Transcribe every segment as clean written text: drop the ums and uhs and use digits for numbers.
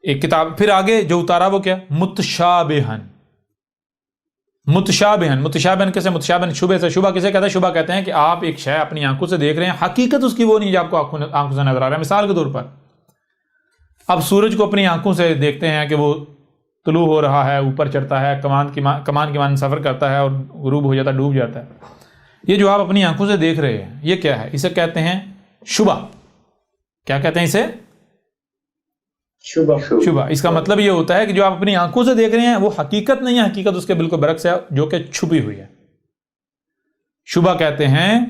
ایک کتاب. پھر آگے جو اتارا وہ کیا؟ متشابہن. متشابہن. متشابہن کیسے؟ متشابہن شبہ سے. شبہ کسے کہتے ہیں؟ شبہ کہتے ہیں کہ آپ ایک شے اپنی آنکھوں سے دیکھ رہے ہیں، حقیقت اس کی وہ نہیں جو آپ کو آنکھوں سے نظر آ رہا ہے. مثال کے طور پر اب سورج کو اپنی آنکھوں سے دیکھتے ہیں کہ وہ طلوع ہو رہا ہے، اوپر چڑھتا ہے، کمان کی مانند سفر کرتا ہے اور غروب ہو جاتا ہے، ڈوب جاتا ہے. یہ جو آپ اپنی آنکھوں سے دیکھ رہے ہیں یہ کیا ہے؟ اسے کہتے ہیں شبہ. کیا کہتے ہیں اسے؟ شبہ. اس کا مطلب یہ ہوتا ہے کہ جو آپ اپنی آنکھوں سے دیکھ رہے ہیں وہ حقیقت نہیں ہے، حقیقت اس کے بالکل برعکس ہے جو کہ چھپی ہوئی ہے. شبہ کہتے ہیں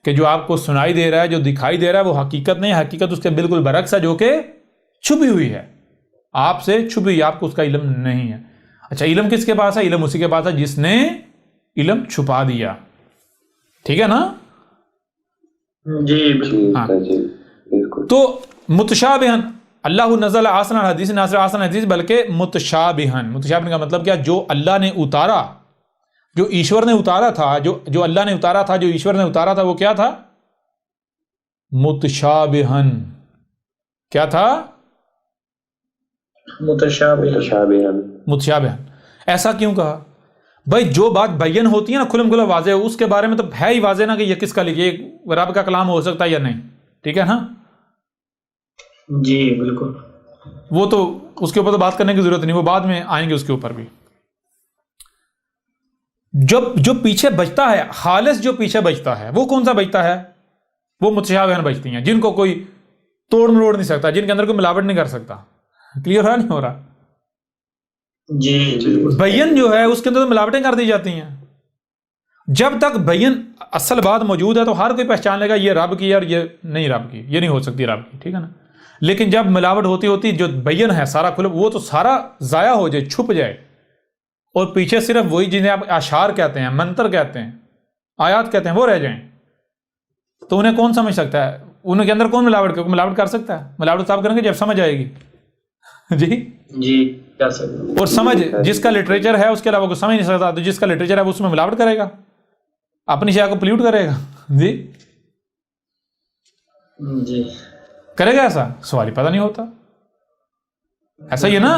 کہ جو آپ کو سنائی دے رہا ہے، جو دکھائی دے رہا ہے وہ حقیقت نہیں، حقیقت اس کے بالکل برعکس ہے جو کہ چھپی ہوئی ہے، آپ سے چھپی ہوئی، آپ کو اس کا علم نہیں ہے. اچھا، علم کس کے پاس ہے؟ علم اسی کے پاس ہے جس نے علم چھپا دیا. ٹھیک ہے نا؟ جی بالکل. تو متشابہن اللہ نزل احسن الحدیث، نہ صرف احسن الحدیث بلکہ متشابہن. متشابہن کا مطلب کیا؟ جو اللہ نے اتارا، جو ایشور نے اتارا تھا، جو اللہ نے اتارا تھا، جو ایشور نے اتارا تھا وہ کیا تھا؟ متشابہن. کیا تھا؟ متشابہن. ایسا کیوں کہا بھائی؟ جو بات بین ہوتی ہے نا، کھلم کھلا واضح، اس کے بارے میں تو ہے ہی واضح نا کہ یہ کس کا لکھے، رب کا کلام ہو سکتا ہے یا نہیں. ٹھیک ہے نا؟ جی بالکل. وہ تو اس کے اوپر تو بات کرنے کی ضرورت نہیں، وہ بعد میں آئیں گے اس کے اوپر بھی. جو پیچھے بچتا ہے، خالص جو پیچھے بچتا ہے وہ کون سا بچتا ہے؟ وہ متشابہن بچتی ہیں، جن کو کوئی توڑ مروڑ نہیں سکتا، جن کے اندر کوئی ملاوٹ نہیں کر سکتا. کلیئر ہو رہا نہیں ہو رہا؟ جی بین جو ہے اس کے اندر تو ملاوٹیں کر دی جاتی ہیں. جب تک بین اصل بات موجود ہے تو ہر کوئی پہچان لے گا یہ رب کی اور یہ نہیں رب کی، یہ نہیں ہو سکتی رب کی. ٹھیک ہے نا؟ لیکن جب ملاوٹ ہوتی جو بین ہے سارا کھل، وہ تو سارا ضائع ہو جائے، چھپ جائے، اور پیچھے صرف وہی جنہیں آپ اشعار کہتے ہیں، منتر کہتے ہیں، آیات کہتے ہیں، وہ رہ جائیں، تو انہیں کون سمجھ سکتا ہے؟ ان کے اندر کون ملاوٹ کر سکتا ہے؟ ملاوٹ صاحب کریں گے جب سمجھ آئے گی. جی کر سکتے. اور سمجھ جس کا لٹریچر ہے اس کے علاوہ کوئی سمجھ نہیں سکتا، تو جس کا لٹریچر ہے وہ اس میں ملاوٹ کرے گا، اپنی شے کو پلیوٹ کرے گا. جی کرے گا ایسا؟ سوال ہی پتہ نہیں ہوتا. ایسا ہی ہے نا؟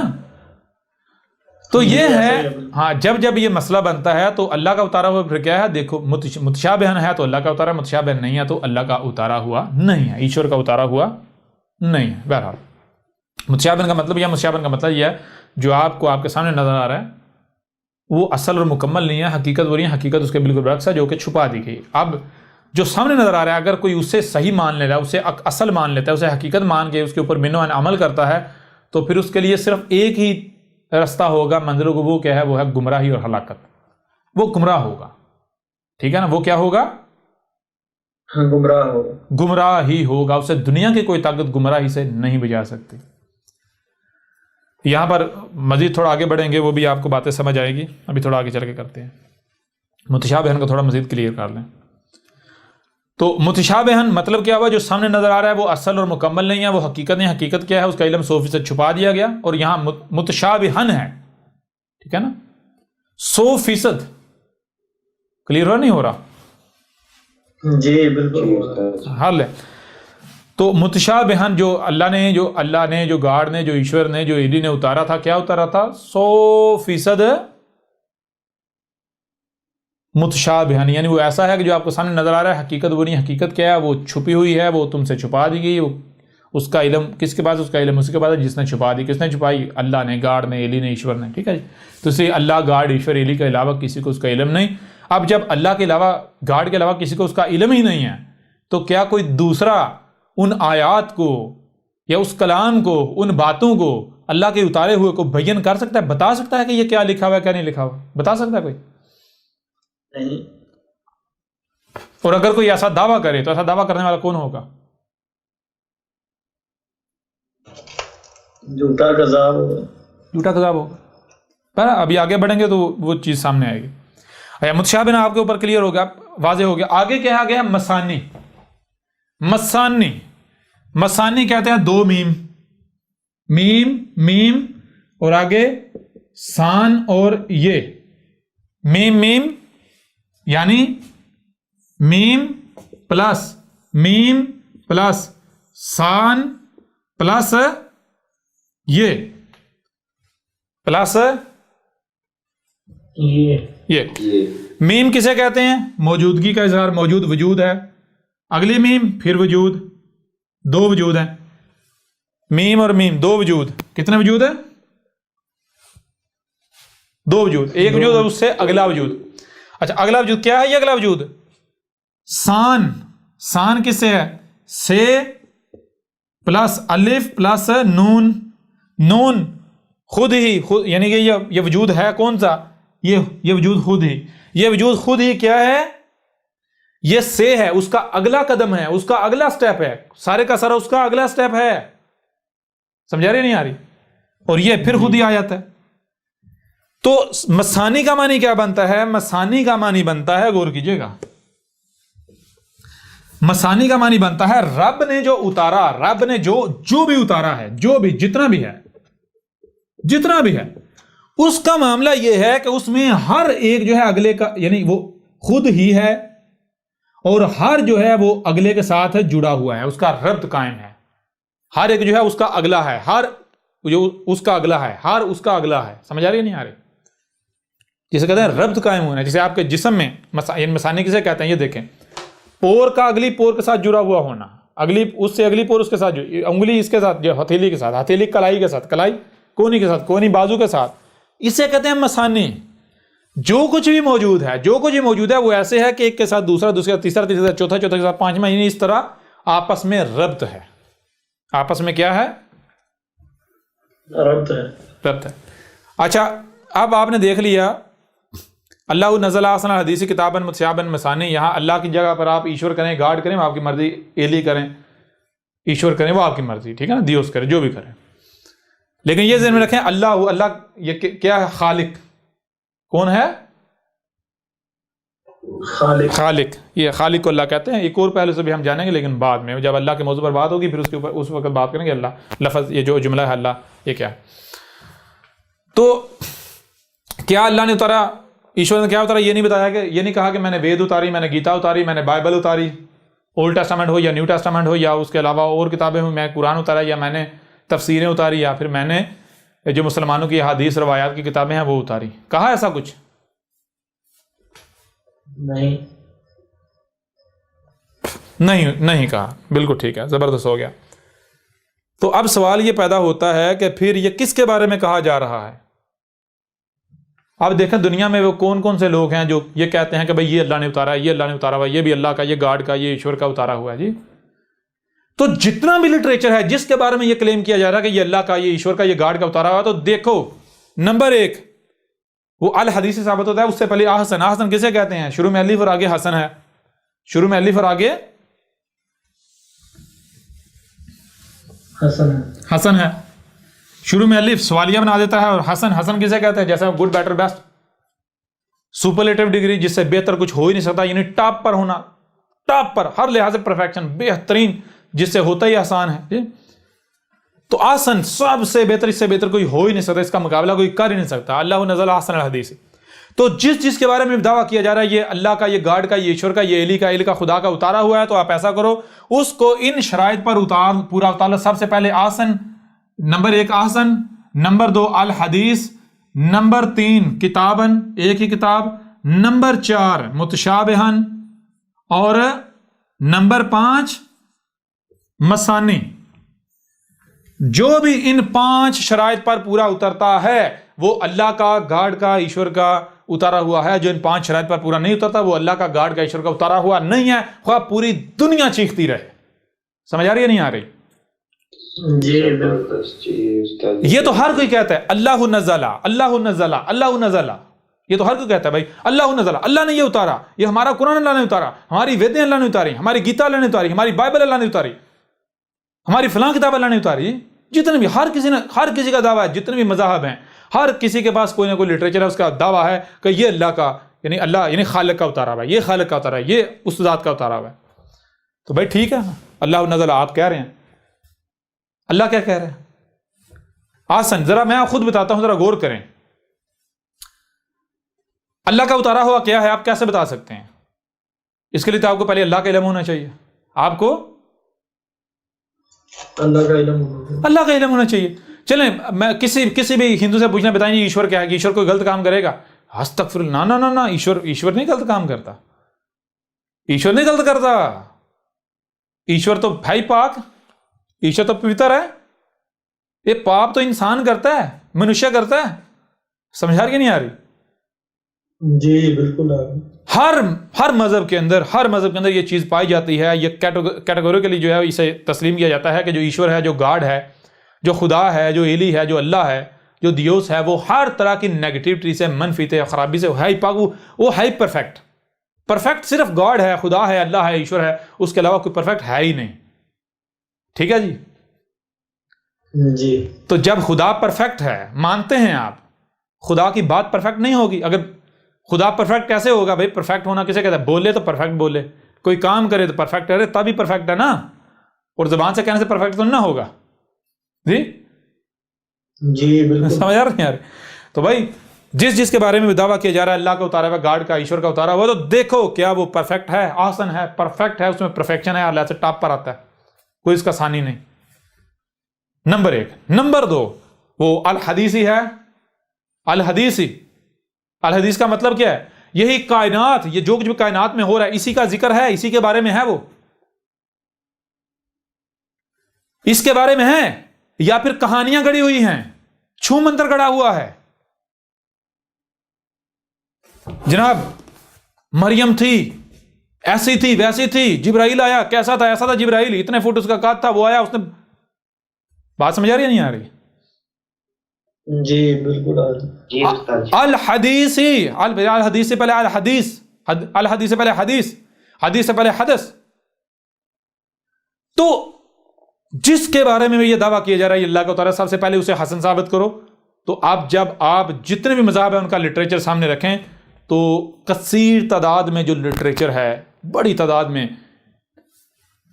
تو یہ ہے. ہاں، جب یہ مسئلہ بنتا ہے تو اللہ کا اتارا ہوا پھر کیا ہے؟ دیکھو، متشابہن ہے تو اللہ کا اتارا، متشابہن نہیں ہے تو اللہ کا اتارا ہوا نہیں ہے، ایشور کا اتارا ہوا نہیں ہے. بہرحال متشابہن کا مطلب متشابہن کا مطلب یہ ہے جو آپ کو آپ کے سامنے نظر آ رہا ہے وہ اصل اور مکمل نہیں ہے، حقیقت وہ نہیں ہے، حقیقت اس کے بالکل برعکس ہے جو کہ چھپا دی گئی. اب جو سامنے نظر آ رہا ہے اگر کوئی اسے صحیح مان لیتا ہے، اسے اصل مان لیتا ہے، اسے حقیقت مان کے اس کے اوپر بناء عمل کرتا ہے، تو پھر اس کے لیے صرف ایک ہی راستہ ہوگا منزل کو، وہ کیا ہے؟ وہ ہے گمراہی اور ہلاکت. وہ گمراہ ہوگا. ٹھیک ہے نا؟ وہ کیا ہوگا؟ گمراہی ہوگا. اسے دنیا کی کوئی طاقت گمراہی سے نہیں بچا سکتی. یہاں پر مزید تھوڑا آگے بڑھیں گے، وہ بھی آپ کو باتیں سمجھ آئے گی. ابھی تھوڑا آگے چل کے کرتے ہیں، متشابہن کو تھوڑا مزید کلیئر کر لیں. تو متشابہن مطلب کیا ہوا؟ جو سامنے نظر آ رہا ہے وہ اصل اور مکمل نہیں ہے، وہ حقیقت نہیں. حقیقت کیا ہے؟ اس کا علم 100% چھپا دیا گیا، اور یہاں متشابہن ہے. ٹھیک ہے نا؟ 100%. کلیئر ہو نہیں ہو رہا؟ جی بالکل حل ہے. تو متشابہن جو اللہ نے جو گاڈ نے جو ایشور نے جو ایلی نے اتارا تھا، کیا اتارا تھا؟ 100% متشابہن، یعنی وہ ایسا ہے کہ جو آپ کو سامنے نظر آ رہا ہے حقیقت وہ نہیں. حقیقت کیا ہے؟ وہ چھپی ہوئی ہے، وہ تم سے چھپا دی گئی. اس کا علم کس کے پاس؟ اس کا علم اسی کے پاس ہے جس نے چھپا دی. کس نے چھپائی؟ اللہ نے، گاڈ نے، ایلی نے، ایشور نے. ٹھیک ہے جی؟ تو اس لیے اللہ، گاڈ، ایشور، ایلی کے علاوہ کسی کو اس کا علم نہیں. اب جب اللہ کے علاوہ، گاڈ کے علاوہ کسی کو اس کا علم ہی نہیں ہے تو کیا کوئی دوسرا ان آیات کو یا اس کلام کو، ان باتوں کو، اللہ کے اتارے ہوئے کو بیان کر سکتا ہے، بتا سکتا ہے کہ یہ کیا لکھا ہوا ہے کیا نہیں لکھا ہوا؟ بتا سکتا ہے کوئی؟ نہیں. اور اگر کوئی ایسا دعویٰ کرے تو ایسا دعویٰ کرنے والا کون ہوگا؟ جھوٹا کذاب ہوگا. پر ابھی آگے بڑھیں گے تو وہ چیز سامنے آئے گی. متشابہن آپ کے اوپر کلیئر ہو گیا، واضح ہو گیا. آگے کیا آ گیا؟ مثانی. مثانی کہتے ہیں 2 میم اور آگے سان اور یہ میم یعنی میم پلس سان پلس یہ پلس یہ میم کسے کہتے ہیں؟ موجودگی کا اظہار، موجود وجود ہے، اگلی میم پھر وجود، دو وجود ہیں، میم اور میم دو وجود، کتنے وجود ہیں؟ دو وجود، ایک وجود اور اس سے اگلا وجود۔ اچھا اگلا وجود کیا ہے؟ یہ اگلا وجود سان، سان کس سے ہے؟ سے پلس الف پلس نون، نون خود ہی خود، یعنی کہ یہ وجود ہے کون سا؟ یہ وجود خود ہی، یہ وجود خود ہی کیا ہے؟ یہ سے ہے، اس کا اگلا قدم ہے، اس کا اگلا سٹیپ ہے، سارے کا سارا اس کا اگلا سٹیپ ہے، سمجھا رہی نہیں آ رہی؟ اور یہ پھر خود ہی آ جاتا ہے۔ تو مثانی کا معنی کیا بنتا ہے؟ مثانی کا معنی بنتا ہے، غور کیجئے گا، مثانی کا معنی بنتا ہے رب نے جو اتارا، رب نے جو بھی اتارا ہے، جو بھی جتنا بھی ہے اس کا معاملہ یہ ہے کہ اس میں ہر ایک جو ہے اگلے کا، یعنی وہ خود ہی ہے اور ہر جو ہے وہ اگلے کے ساتھ جڑا ہوا ہے، اس کا ربط قائم ہے، ہر ایک جو ہے اس کا اگلا ہے، ہر جو اس کا اگلا ہے، ہر اس کا اگلا ہے، سمجھ آ رہی ہے نہیں آ رہی؟ جسے کہتے ہیں ربط قائم ہونا، جسے آپ کے جسم میں مثانی کسے کہتے ہیں؟ یہ دیکھیں، پور کا اگلی پور کے ساتھ جڑا ہوا ہونا، اگلی اس سے اگلی پور اس کے ساتھ، انگلی اس کے ساتھ، جو ہتھیلی کے ساتھ، ہتھیلی کلائی کے ساتھ، کلائی کونی کے ساتھ، کونی بازو کے ساتھ، اسے کہتے ہیں مثانی۔ جو کچھ بھی موجود ہے وہ ایسے ہے کہ ایک کے ساتھ دوسرا، دوسرا تیسرا، تیسرا چوتھا کے ساتھ پانچواں، یعنی اس طرح آپس میں ربط ہے، آپس میں کیا ہے؟ ربط ہے۔ اچھا اب آپ نے دیکھ لیا اللہ نزل احسن الحدیث کتابا متشابہا مثانی، یہاں اللہ کی جگہ پر آپ ایشور کریں، گاڈ کریں، وہ آپ کی مرضی، ایلی کریں، ایشور کریں، وہ آپ کی مرضی، ٹھیک ہے نا، دیوس کریں، جو بھی کریں، لیکن یہ ذہن میں رکھیں اللہ یہ کیا ہے؟ خالق۔ کون ہے؟ خالق۔ یہ خالق کو اللہ کہتے ہیں، ایک اور پہلے سے بھی ہم جانیں گے، لیکن بعد میں جب اللہ کے موضوع پر بات ہوگی پھر اس کے اوپر اس وقت بات کریں گے اللہ لفظ، یہ جو جملہ ہے اللہ، یہ کیا ہے۔ تو کیا اللہ نے اتارا، ایشور نے کیا اتارا؟ یہ نہیں بتایا، کہ یہ نہیں کہا کہ میں نے وید اتاری، میں نے گیتا اتاری، میں نے بائبل اتاری، اولڈ ٹیسٹامنٹ ہو یا نیو ٹیسٹامنٹ ہو، یا اس کے علاوہ اور کتابیں ہوں، میں قرآن اتارا، یا میں نے تفسیریں اتاری، یا پھر میں نے جو مسلمانوں کی حدیث روایات کی کتابیں ہیں وہ اتاری۔ کہا ایسا کچھ؟ نہیں کہا، بالکل ٹھیک ہے، زبردست ہو گیا۔ تو اب سوال یہ پیدا ہوتا ہے کہ پھر یہ کس کے بارے میں کہا جا رہا ہے؟ اب دیکھیں دنیا میں وہ کون کون سے لوگ ہیں جو یہ کہتے ہیں کہ بھئی یہ اللہ نے اتارا ہے، یہ اللہ نے اتارا ہوا ہے، یہ بھی اللہ کا، یہ گاڈ کا، یہ ایشور کا اتارا ہوا ہے جی۔ تو جتنا بھی لٹریچر ہے جس کے بارے میں یہ کلیم کیا جا رہا ہے کہ یہ اللہ کا، یہ ایشور کا، یہ گاڈ کا اتارا ہوا ہے، تو دیکھو نمبر 1 وہ الحدیث سے ثابت ہوتا ہے، اس سے پہلے احسن۔ احسن کسے کہتے ہیں؟ شروع میں الف اور آگے حسن ہے، شروع میں الف اور آگے حسن ہے، شروع میں الف سوالیہ بنا دیتا ہے، اور حسن، حسن کسے کہتے ہیں؟ جیسے good, better, best, superlative degree, جس سے بہتر کچھ ہو ہی نہیں سکتا، یعنی ٹاپ پر ہونا، ٹاپ پر، ہر لحاظ سے پرفیکشن، بہترین، جس سے ہوتا ہی آسان ہے جی۔ تو آسن سب سے بہتر، اس سے بہتر کوئی ہو ہی نہیں سکتا، اس کا مقابلہ کوئی کر ہی نہیں سکتا، اللہ نزل احسن الحدیث۔ تو جس کے بارے میں دعویٰ کیا جا رہا ہے یہ اللہ کا، یہ گاڈ کا، یہ ایشور کا، یہ ایلی کا، خدا کا اتارا ہوا ہے، تو آپ ایسا کرو اس کو ان شرائط پر پورا اتار۔ سب سے پہلے آسن، نمبر 1 آسن، نمبر 2 الحدیث، نمبر 3 کتابن، ایک ہی کتاب، نمبر 4 متشابہن، اور نمبر 5 مثانی۔ جو بھی ان 5 شرائط پر پورا اترتا ہے وہ اللہ کا، گاڈ کا، ایشور کا اتارا ہوا ہے۔ جو ان 5 شرائط پر پورا نہیں اترتا وہ اللہ کا، گاڈ کا، ایشور کا اتارا ہوا نہیں ہے، خواہ پوری دنیا چیختی رہے۔ سمجھ آ رہی ہے نہیں آ رہی؟ جی یہ تو ہر کوئی کہتا ہے اللہ نزلہ، اللہ نزلہ، اللہ نزلہ، یہ تو ہر کوئی کہتا ہے بھائی اللہ نزلہ، اللہ نے یہ اتارا، یہ ہمارا قرآن اللہ نے اتارا، ہماری ویدیں اللہ نے اتاری، ہماری گیتا اللہ نے اتاری، ہماری بائبل اللہ نے اتاری، ہماری فلاں کتاب اللہ نے اتاری۔ جتنے بھی ہر کسی کا دعویٰ ہے، جتنے بھی مذاہب ہیں، ہر کسی کے پاس کوئی نہ کوئی لٹریچر ہے، اس کا دعویٰ ہے کہ یہ اللہ کا، یعنی اللہ یعنی خالق کا اتارا ہوا ہے، یہ خالق کا اتارا ہے، یہ اس ذات کا اتارا ہوا ہے۔ تو بھائی ٹھیک ہے، اللہ نزلہ آپ کہہ رہے ہیں، اللہ کیا کہہ رہے ہیں؟ آسن، ذرا میں خود بتاتا ہوں، ذرا غور کریں۔ اللہ کا اتارا ہوا کیا ہے آپ کیسے بتا سکتے ہیں؟ اس کے لیے تو آپ کو پہلے اللہ کا علم ہونا چاہیے، آپ کو اللہ کا علم ہونا چاہیے۔ چلیں میں کسی بھی ہندو سے پوچھنا، بتائیں جی ایشور کیا ہے؟ ایشور کوئی غلط کام کرے گا؟ استغفر اللہ، نہ ایشور نہیں غلط کام کرتا، ایشور نہیں غلط کرتا، ایشور تو بھائی پاک، ایشور تو پوتر ہے، یہ پاپ تو انسان کرتا ہے، منشیہ کرتا ہے. سمجھا رہی نہیں آ رہی؟ جی بالکل ہر مذہب کے اندر یہ چیز پائی جاتی ہے. یہ کیٹیگوریکلی جو ہے اسے تسلیم کیا جاتا ہے کہ جو ایشور ہے، جو گاڈ ہے، جو خدا ہے، جو ایلی ہے، جو اللہ ہے، جو دیوس ہے، وہ ہر طرح کی نیگیٹیوٹی سے، منفیت یا خرابی سے ہے ہی پاک، وہ ہے ہی پرفیکٹ صرف گاڈ ہے، خدا ہے، اللہ ہے، ایشور ہے، اس کے علاوہ کوئی پرفیکٹ ہے ہی نہیں. ٹھیک ہے جی. تو جب خدا پرفیکٹ ہے، مانتے ہیں آپ، خدا کی بات پرفیکٹ نہیں ہوگی. اگر خدا پرفیکٹ کیسے ہوگا بھائی؟ پرفیکٹ ہونا کسے کہتا ہے؟ بولے تو پرفیکٹ بولے، کوئی کام کرے تو پرفیکٹ کرے، تبھی پرفیکٹ ہے نا. اور زبان سے کہنے سے پرفیکٹ تو نہ ہوگا. جی بالکل سمجھ آ رہے ہیں یار؟ تو بھائی جس کے بارے میں دعویٰ کیا جا رہا ہے اللہ کا اتارا ہوا، گاڈ کا، ایشور کا اتارا ہوا، تو دیکھو کیا وہ پرفیکٹ ہے، آسن ہے، پرفیکٹ ہے، اس میں پرفیکشن ہے، اللہ سے ٹاپ پر آتا ہے، کوئی اس کا ثانی نہیں. نمبر 1. نمبر 2، وہ الحدیثی ہے. الحدیث کا مطلب کیا ہے؟ یہی کائنات، یہ جو کچھ بھی کائنات میں ہو رہا ہے، اسی کا ذکر ہے، اسی کے بارے میں ہے، وہ اس کے بارے میں ہے، یا پھر کہانیاں گڑی ہوئی ہیں، چھو منتر گڑا ہوا ہے. جناب مریم تھی، ایسی تھی، ویسی تھی، جبرائیل آیا، کیسا تھا؟ ایسا تھا جبرائیل، اتنے فٹ اس کا قد تھا، وہ آیا، اس نے. بات سمجھ آ رہی ہے نہیں آ رہی؟ جی بالکل الحدیث سے پہلے الحدیث سے پہلے حدیث سے پہلے حدث. تو جس کے بارے میں یہ دعویٰ کیا جا رہا ہے اللہ کا اتارا، سب سے پہلے اسے حسن ثابت کرو. تو جب آپ جتنے بھی مذاہب ہیں ان کا لٹریچر سامنے رکھیں، تو کثیر تعداد میں جو لٹریچر ہے، بڑی تعداد میں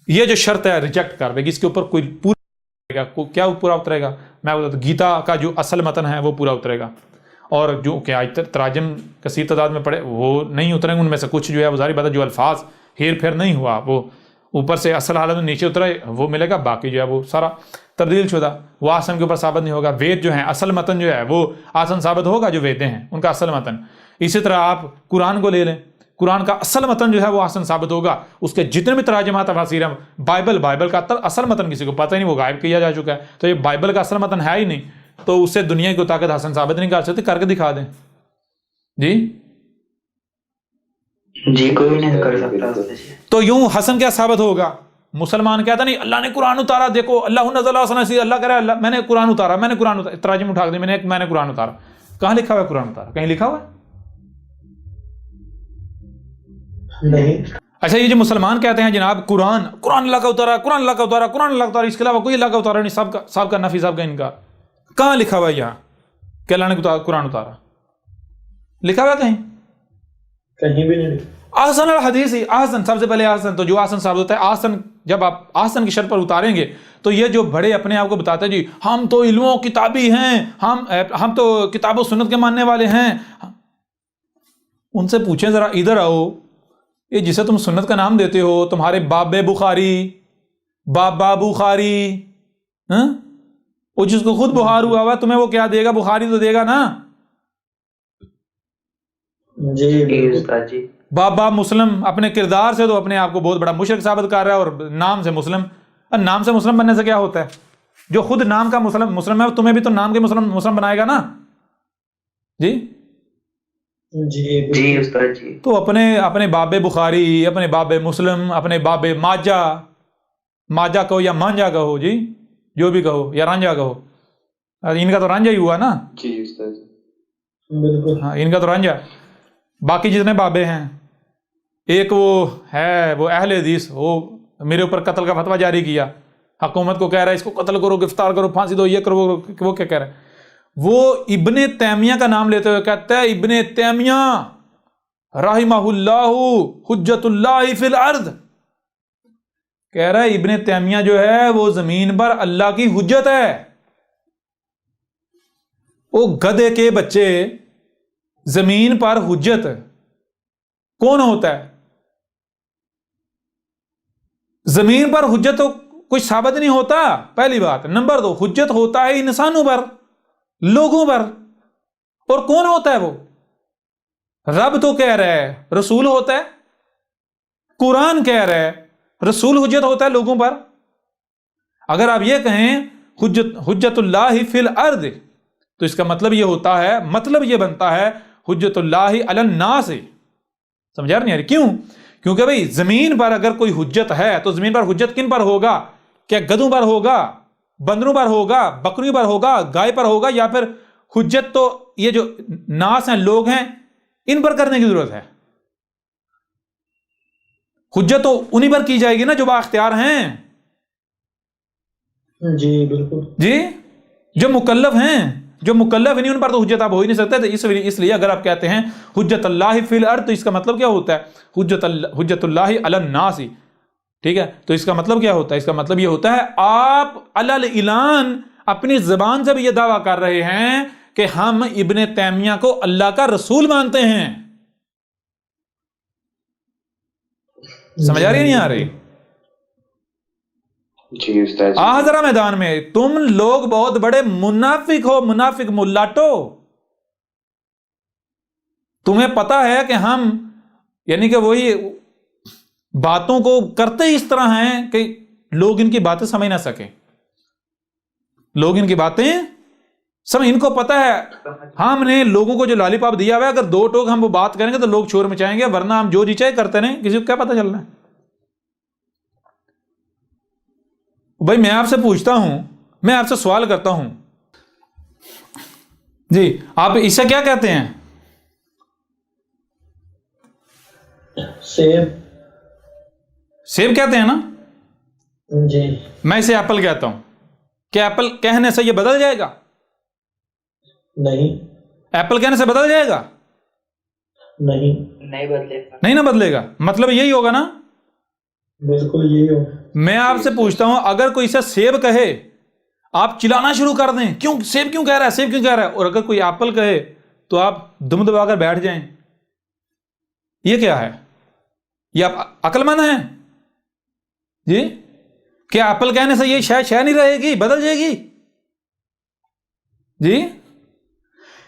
یہ جو شرط ہے ریجیکٹ کر دے گی. اس کے اوپر کوئی پورا کیا پورا اترے گا؟ میں بتا دوں، گیتا کا جو اصل متن ہے وہ پورا اترے گا، اور جو کہ آج تراجم کثیر تعداد میں پڑے وہ نہیں اتریں گے. ان میں سے کچھ جو ہے وہ ظاہر بات ہے جو الفاظ ہیر پھیر نہیں ہوا، وہ اوپر سے اصل حالت میں نیچے اترے وہ ملے گا، باقی جو ہے وہ سارا تبدیل شدہ، وہ آسن کے اوپر ثابت نہیں ہوگا. وید جو ہیں اصل متن جو ہے وہ آسن ثابت ہوگا، جو ویدیں ہیں ان کا اصل متن. اسی طرح آپ قرآن کو لے لیں، قرآن کا اصل متن جو ہے وہ آسن ثابت ہوگا. اس کے جتنے بھی تراجمات تفاسیر ہیں، بائبل کا اصل متن کسی کو پتہ ہی نہیں، وہ غائب کیا جا چکا ہے. تو یہ بائبل کا اصل متن ہے ہی نہیں، تو اس سے دنیا کی طاقت حسن ثابت نہیں کر سکتے. کر کے دکھا دیں جی کوئی نہیں کر سکتا. تو یوں حسن کیا ثابت ہوگا؟ مسلمان کہتا نہیں اللہ نے قرآن اتارا، دیکھو اللہ نزل احسن الحدیث، اللہ کہہ رہا ہے میں نے قرآن اتارا، تراجم اٹھا دیں، میں نے قرآن اتارا. کہاں لکھا ہوا ہے قرآن اتارا؟ کہیں لکھا ہوا ہے؟ نہیں. اچھا یہ جو مسلمان کہتے ہیں جناب قرآن اللہ کا اتارا، قرآن اللہ کا اتارا، قرآن اللہ کا اتارا، اس کے علاوہ کوئی اللہ کا اتارا نہیں، سب کا نفی، سب کا انکار. کہاں لکھا ہوا ہے یہاں کہ اللہ نے قرآن اتارا؟ لکھا ہوا ہے کہیں بھی نہیں. احسن الحدیث، احسن سب سے پہلے احسن. تو جو احسن ثابت ہوتا ہے، احسن جب آپ احسن کی شرط پر اتاریں گے تو یہ جو بڑے اپنے آپ کو بتاتے ہیں جی ہم تو علموں کتابی ہیں، ہم تو کتاب و سنت کے ماننے والے ہیں، ان سے پوچھیں ذرا ادھر آؤ، یہ جسے تم سنت کا نام دیتے ہو، تمہارے بابا بخاری وہ جس کو خود بخار ہوا ہوا تمہیں وہ کیا دے گا؟ بخاری تو دے گا نا. جی بابا مسلم اپنے کردار سے تو اپنے آپ کو بہت بڑا مشرک ثابت کر رہا ہے، اور نام سے مسلم. نام سے مسلم بننے سے کیا ہوتا ہے؟ جو خود نام کا مسلم ہے تمہیں بھی تو نام کے مسلم بنائے گا نا. جی استاد جی. تو اپنے باب بخاری، اپنے باب مسلم، اپنے باب ماجا کہو یا مانجا کہو، جی جو بھی کہو، یا رانجا کہو، ان کا تو رانجا ہی ہوا نا. جی استاد بالکل. ہاں ان کا تو رانجا. باقی جتنے بابے ہیں، ایک وہ ہے وہ اہل حدیث، وہ میرے اوپر قتل کا فتویٰ جاری کیا، حکومت کو کہہ رہا ہے اس کو قتل کرو، گرفتار کرو، پھانسی دو، یہ کرو، وہ کیا کہہ رہا ہے؟ وہ ابن تیمیہ کا نام لیتے ہوئے کہتا ہے ابن تیمیہ رحمہ اللہ حجت اللہ فی الارض. کہہ رہا ہے ابن تیمیہ جو ہے وہ زمین پر اللہ کی حجت ہے. وہ گدھے کے بچے، زمین پر حجت کون ہوتا ہے؟ زمین پر حجت کوئی ثابت نہیں ہوتا، پہلی بات۔ نمبر 2، حجت ہوتا ہے انسانوں پر، لوگوں پر، اور کون ہوتا ہے وہ؟ رب تو کہہ رہا ہے رسول ہوتا ہے، قرآن کہہ رہا ہے رسول حجت ہوتا ہے لوگوں پر۔ اگر آپ یہ کہیں حجت اللہ فی الارض، تو اس کا مطلب یہ ہوتا ہے، مطلب یہ بنتا ہے حجت اللہ علی الناس۔ سمجھا نہیں آ رہی؟ کیوں؟ کیونکہ بھئی زمین پر اگر کوئی حجت ہے تو زمین پر حجت کن پر ہوگا؟ کیا گدھوں پر ہوگا، بندروں پر ہوگا، بکریوں پر ہوگا، گائے پر ہوگا، یا پھر حجت تو یہ جو ناس ہیں، لوگ ہیں، ان پر کرنے کی ضرورت ہے؟ حجت تو انہی پر کی جائے گی نا جو با اختیار ہیں، جی بالکل جی، جو مکلف ہیں۔ جو مکلف نہیں ان پر تو حجت آپ ہو ہی نہیں سکتے۔ تو اس لیے اگر آپ کہتے ہیں حجت اللہ فی الارض، تو اس کا مطلب کیا ہوتا ہے؟ حجت اللہ علی الناس، ٹھیک ہے؟ تو اس کا مطلب کیا ہوتا ہے؟ اس کا مطلب یہ ہوتا ہے آپ علی الاعلان اپنی زبان سے بھی یہ دعویٰ کر رہے ہیں کہ ہم ابن تیمیہ کو اللہ کا رسول مانتے ہیں۔ سمجھ آ رہی نہیں آ رہی؟ جی استاد جی۔ آ ذرا میدان میں، تم لوگ بہت بڑے منافق ہو، منافق ملاٹو۔ تمہیں پتا ہے کہ ہم یعنی کہ وہی باتوں کو کرتے اس طرح ہیں کہ لوگ ان کی باتیں سمجھ نہ سکیں، لوگ ان کی باتیں سمجھ، ان کو پتا ہے ہم نے لوگوں کو جو لالی پاپ دیا ہوا ہے، اگر 2 ٹوک ہم وہ بات کریں گے تو لوگ شور مچائیں گے، ورنہ ہم جو جی چاہے کرتے رہیں، کسی کو کیا پتا چلنا ہے؟ بھائی میں آپ سے پوچھتا ہوں، میں آپ سے سوال کرتا ہوں، جی آپ اسے کیا کہتے ہیں؟ سیب۔ سیب کہتے ہیں نا؟ جی میں اسے ایپل کہتا ہوں۔ کیا ایپل کہنے سے یہ بدل جائے گا؟ نہیں ایپل کہنے سے بدل جائے گا؟ نہیں بدلے گا، نہیں نہ بدلے گا، مطلب یہی ہوگا نا؟ بالکل یہی ہو۔ میں آپ سے پوچھتا ہوں، اگر کوئی اسے سیب کہے آپ چلانا شروع کر دیں، کیوں سیب کیوں کہہ رہا ہے، سیب کیوں کہہ رہا ہے، اور اگر کوئی ایپل کہے تو آپ دم دبا کر بیٹھ جائیں، یہ کیا ہے؟ یہ آپ عقل مند ہیں؟ جی کیا ایپل کہنے سے یہ شے نہیں رہے گی، بدل جائے گی؟ جی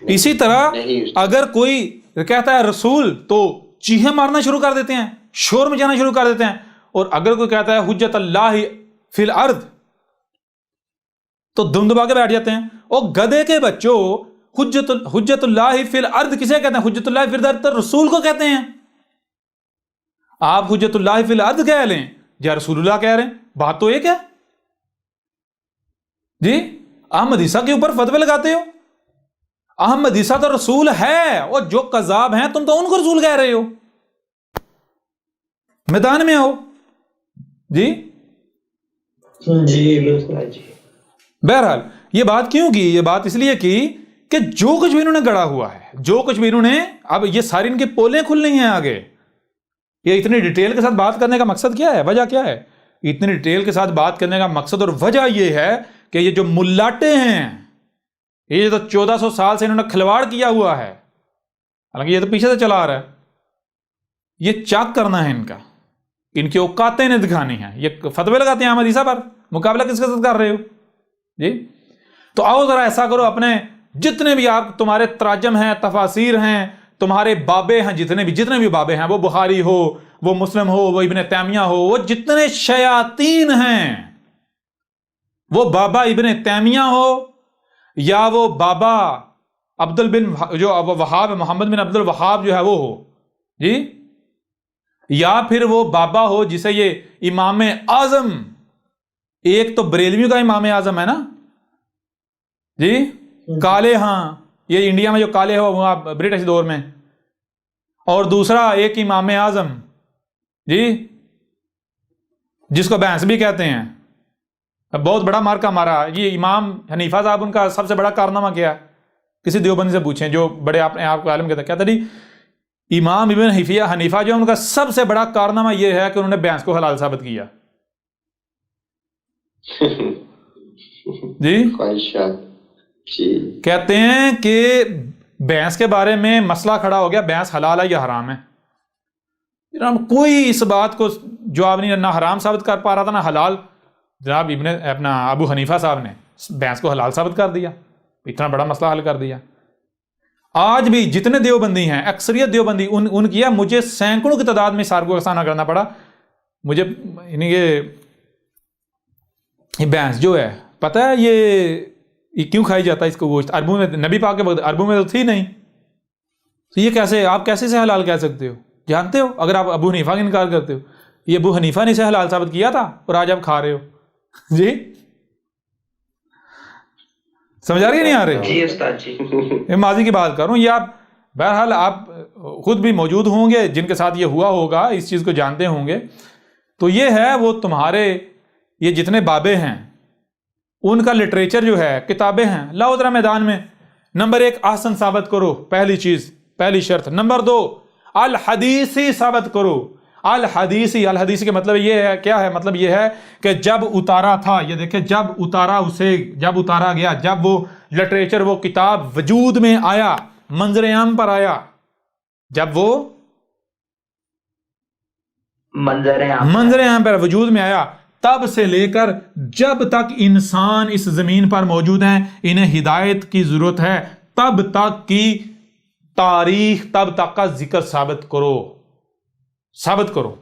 اسی طرح اگر کوئی کہتا ہے رسول تو چیخیں مارنا شروع کر دیتے ہیں، شور مچانا شروع کر دیتے ہیں، اور اگر کوئی کہتا ہے حجت اللہ فی الارض تو دم دبا کے بیٹھ جاتے ہیں۔ اور گدھے کے بچوں، حجت اللہ فی الارض کسے کہتے ہیں؟ حجت اللہ فی الارض تو رسول کو کہتے ہیں۔ آپ حجت اللہ فی الارض کہہ لیں یا رسول اللہ کہہ رہے ہیں، بات تو ایک ہے۔ جی احمد عیسیٰ کے اوپر فتوے لگاتے ہو، احمد عیسیٰ تو رسول ہے، اور جو کذاب ہیں تم تو ان کو رسول کہہ رہے ہو۔ میدان میں آؤ جی۔ جی بالکل جی۔ بہرحال یہ بات کیوں کی؟ یہ بات اس لیے کی کہ جو کچھ بھی انہوں نے گڑا ہوا ہے، جو کچھ بھی انہوں نے، اب یہ ساری ان کی پولیں کھلنی ہیں آگے۔ یہ اتنی ڈیٹیل کے ساتھ بات کرنے کا مقصد کیا ہے، وجہ کیا ہے؟ اتنی ڈیٹیل کے ساتھ بات کرنے کا مقصد اور وجہ یہ ہے کہ یہ جو ملاٹے ہیں، یہ تو 1400 سال سے انہوں نے کھلواڑ کیا ہوا ہے، حالانکہ یہ تو پیچھے سے چلا آ رہا ہے، یہ چاک کرنا ہے ان کا، ان کی اوقاتیں نے دکھانی ہیں۔ یہ فتوے لگاتے ہیں احمد عیسیٰ پر، مقابلہ کس کے ساتھ کر رہے ہو جی؟ تو آؤ ذرا ایسا کرو، اپنے جتنے بھی آپ تمہارے تراجم ہیں، تفاسیر ہیں، تمہارے بابے ہیں، جتنے بھی بابے ہیں، وہ بخاری ہو، وہ مسلم ہو، وہ ابن تیمیہ ہو، وہ جتنے شیاطین ہیں، وہ بابا ابن تیمیہ ہو یا وہ بابا جو وہاب محمد بن عبد الوہاب جو ہے وہ ہو جی، یا پھر وہ بابا ہو جسے یہ امام اعظم، ایک تو بریلویوں کا امام اعظم ہے نا جی، کالے، ہاں یہ انڈیا میں جو کالے ہو وہ برٹش دور میں، اور دوسرا ایک امام اعظم جی جس کو بینس بھی کہتے ہیں، بہت بڑا مارکا مارا یہ امام حنیفہ صاحب، ان کا سب سے بڑا کارنامہ کیا ہے؟ کسی دیوبندی سے پوچھیں جو بڑے اپنے آپ کو عالم کہتا ہے، کہتا نہیں امام ابن حنیفہ جو ان کا سب سے بڑا کارنامہ یہ ہے کہ انہوں نے بینس کو حلال ثابت کیا جی۔ کہتے ہیں کہ بینس کے بارے میں مسئلہ کھڑا ہو گیا، بینس حلال ہے یا حرام ہے، کوئی اس بات کو جواب نہیں، نہ حرام ثابت کر پا رہا تھا نہ حلال، جناب اپنا ابو حنیفہ صاحب نے بھینس کو حلال ثابت کر دیا، اتنا بڑا مسئلہ حل کر دیا۔ آج بھی جتنے دیوبندی ہیں، اکثریت دیوبندی ان کی ہے، مجھے سینکڑوں کی تعداد میں سار کو سامنا کرنا پڑا، مجھے یعنی یہ بھینس جو ہے پتہ ہے یہ کیوں کھائی جاتا ہے اس کو گوشت؟ عربوں میں نبی پاک کے وقت عربوں میں تو تھی نہیں، تو یہ کیسے آپ کیسے اسے حلال کہہ سکتے ہو؟ جانتے ہو اگر آپ ابو حنیفہ کا انکار کرتے ہو، یہ ابو حنیفہ نے اسے حلال ثابت کیا تھا اور آج آپ کھا رہے ہو۔ جی سمجھ آ رہی ہے نہیں آ رہی؟ جی استاد جی، میں ماضی کی بات کر رہا ہوں، یہ آپ بہرحال آپ خود بھی موجود ہوں گے جن کے ساتھ یہ ہوا ہوگا، اس چیز کو جانتے ہوں گے۔ تو یہ ہے وہ تمہارے یہ جتنے بابے ہیں ان کا لٹریچر جو ہے، کتابیں ہیں، لاؤ ذرا میدان میں۔ نمبر 1 احسن ثابت کرو، پہلی چیز، پہلی شرط۔ نمبر 2 الحدیثی ثابت کرو۔ الحدیثی کے مطلب یہ ہے، کیا ہے مطلب؟ یہ ہے کہ جب اتارا تھا، یہ دیکھیں جب اتارا گیا، جب وہ لٹریچر، وہ کتاب وجود میں آیا، منظر عام پر آیا، جب وہ منظر عام پر وجود میں آیا، تب سے لے کر جب تک انسان اس زمین پر موجود ہیں، انہیں ہدایت کی ضرورت ہے، تب تک کی تاریخ، تب تک کا ذکر ثابت کرو۔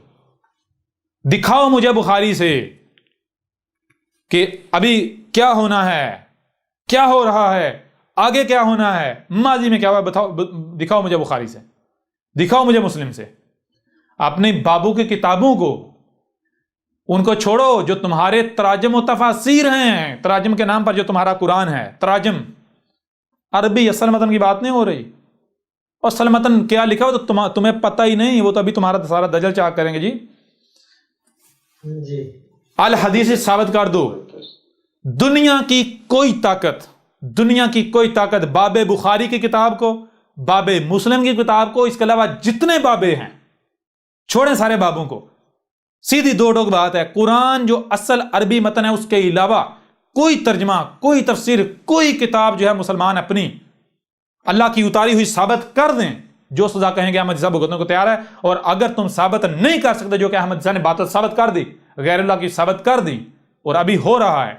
دکھاؤ مجھے بخاری سے کہ ابھی کیا ہونا ہے، کیا ہو رہا ہے، آگے کیا ہونا ہے، ماضی میں کیا ہوا، دکھاؤ مجھے بخاری سے، دکھاؤ مجھے مسلم سے۔ اپنے بابو کی کتابوں کو، ان کو چھوڑو جو تمہارے تراجم و تفاسیر ہیں، تراجم کے نام پر جو تمہارا قرآن ہے، تراجم عربی اصل متن کی بات نہیں ہو رہی، اور اصل متن کیا لکھا ہو تو تمہیں پتہ ہی نہیں، وہ تو ابھی تمہارا سارا دجل چاک کریں گے۔ جی الحدیث ثابت کر دو۔ دنیا کی کوئی طاقت باب بخاری کی کتاب کو، باب مسلم کی کتاب کو، اس کے علاوہ جتنے بابے ہیں چھوڑیں سارے بابوں کو، سیدھی دو ٹوک بات ہے، قرآن جو اصل عربی متن ہے اس کے علاوہ کوئی ترجمہ، کوئی تفسیر، کوئی کتاب جو ہے مسلمان اپنی اللہ کی اتاری ہوئی ثابت کر دیں، جو سزا کہیں گے احمد عیسیٰ بھگتنے کو تیار ہے۔ اور اگر تم ثابت نہیں کر سکتے، جو کہ احمد عیسیٰ نے باطل ثابت کر دی، غیر اللہ کی ثابت کر دی، اور ابھی ہو رہا ہے،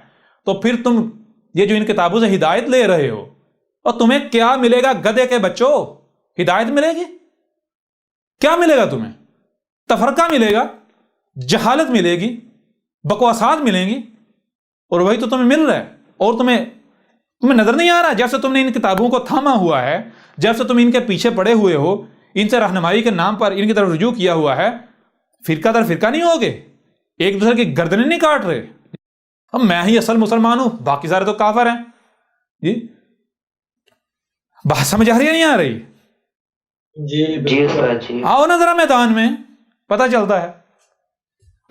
تو پھر تم یہ جو ان کتابوں سے ہدایت لے رہے ہو، اور تمہیں کیا ملے گا؟ گدھے کے بچوں، ہدایت ملے گی؟ کیا ملے گا تمہیں؟ تفرقہ ملے گا، جہالت ملے گی، بکواسات ملیں گی، اور وہی تو تمہیں مل رہا ہے۔ اور تمہیں نظر نہیں آ رہا جب سے تم نے ان کتابوں کو تھاما ہوا ہے، جب سے تم ان کے پیچھے پڑے ہوئے ہو، ان سے رہنمائی کے نام پر ان کی طرف رجوع کیا ہوا ہے، فرقہ در فرقہ نہیں ہوگے، ایک دوسرے کی گردنیں نہیں کاٹ رہے، اب میں ہی اصل مسلمان ہوں، باقی سارے تو کافر ہیں۔ جی بات سمجھ آ رہی ہے نہیں آ رہی؟ جی آؤ نا ذرا میدان میں، پتہ چلتا ہے۔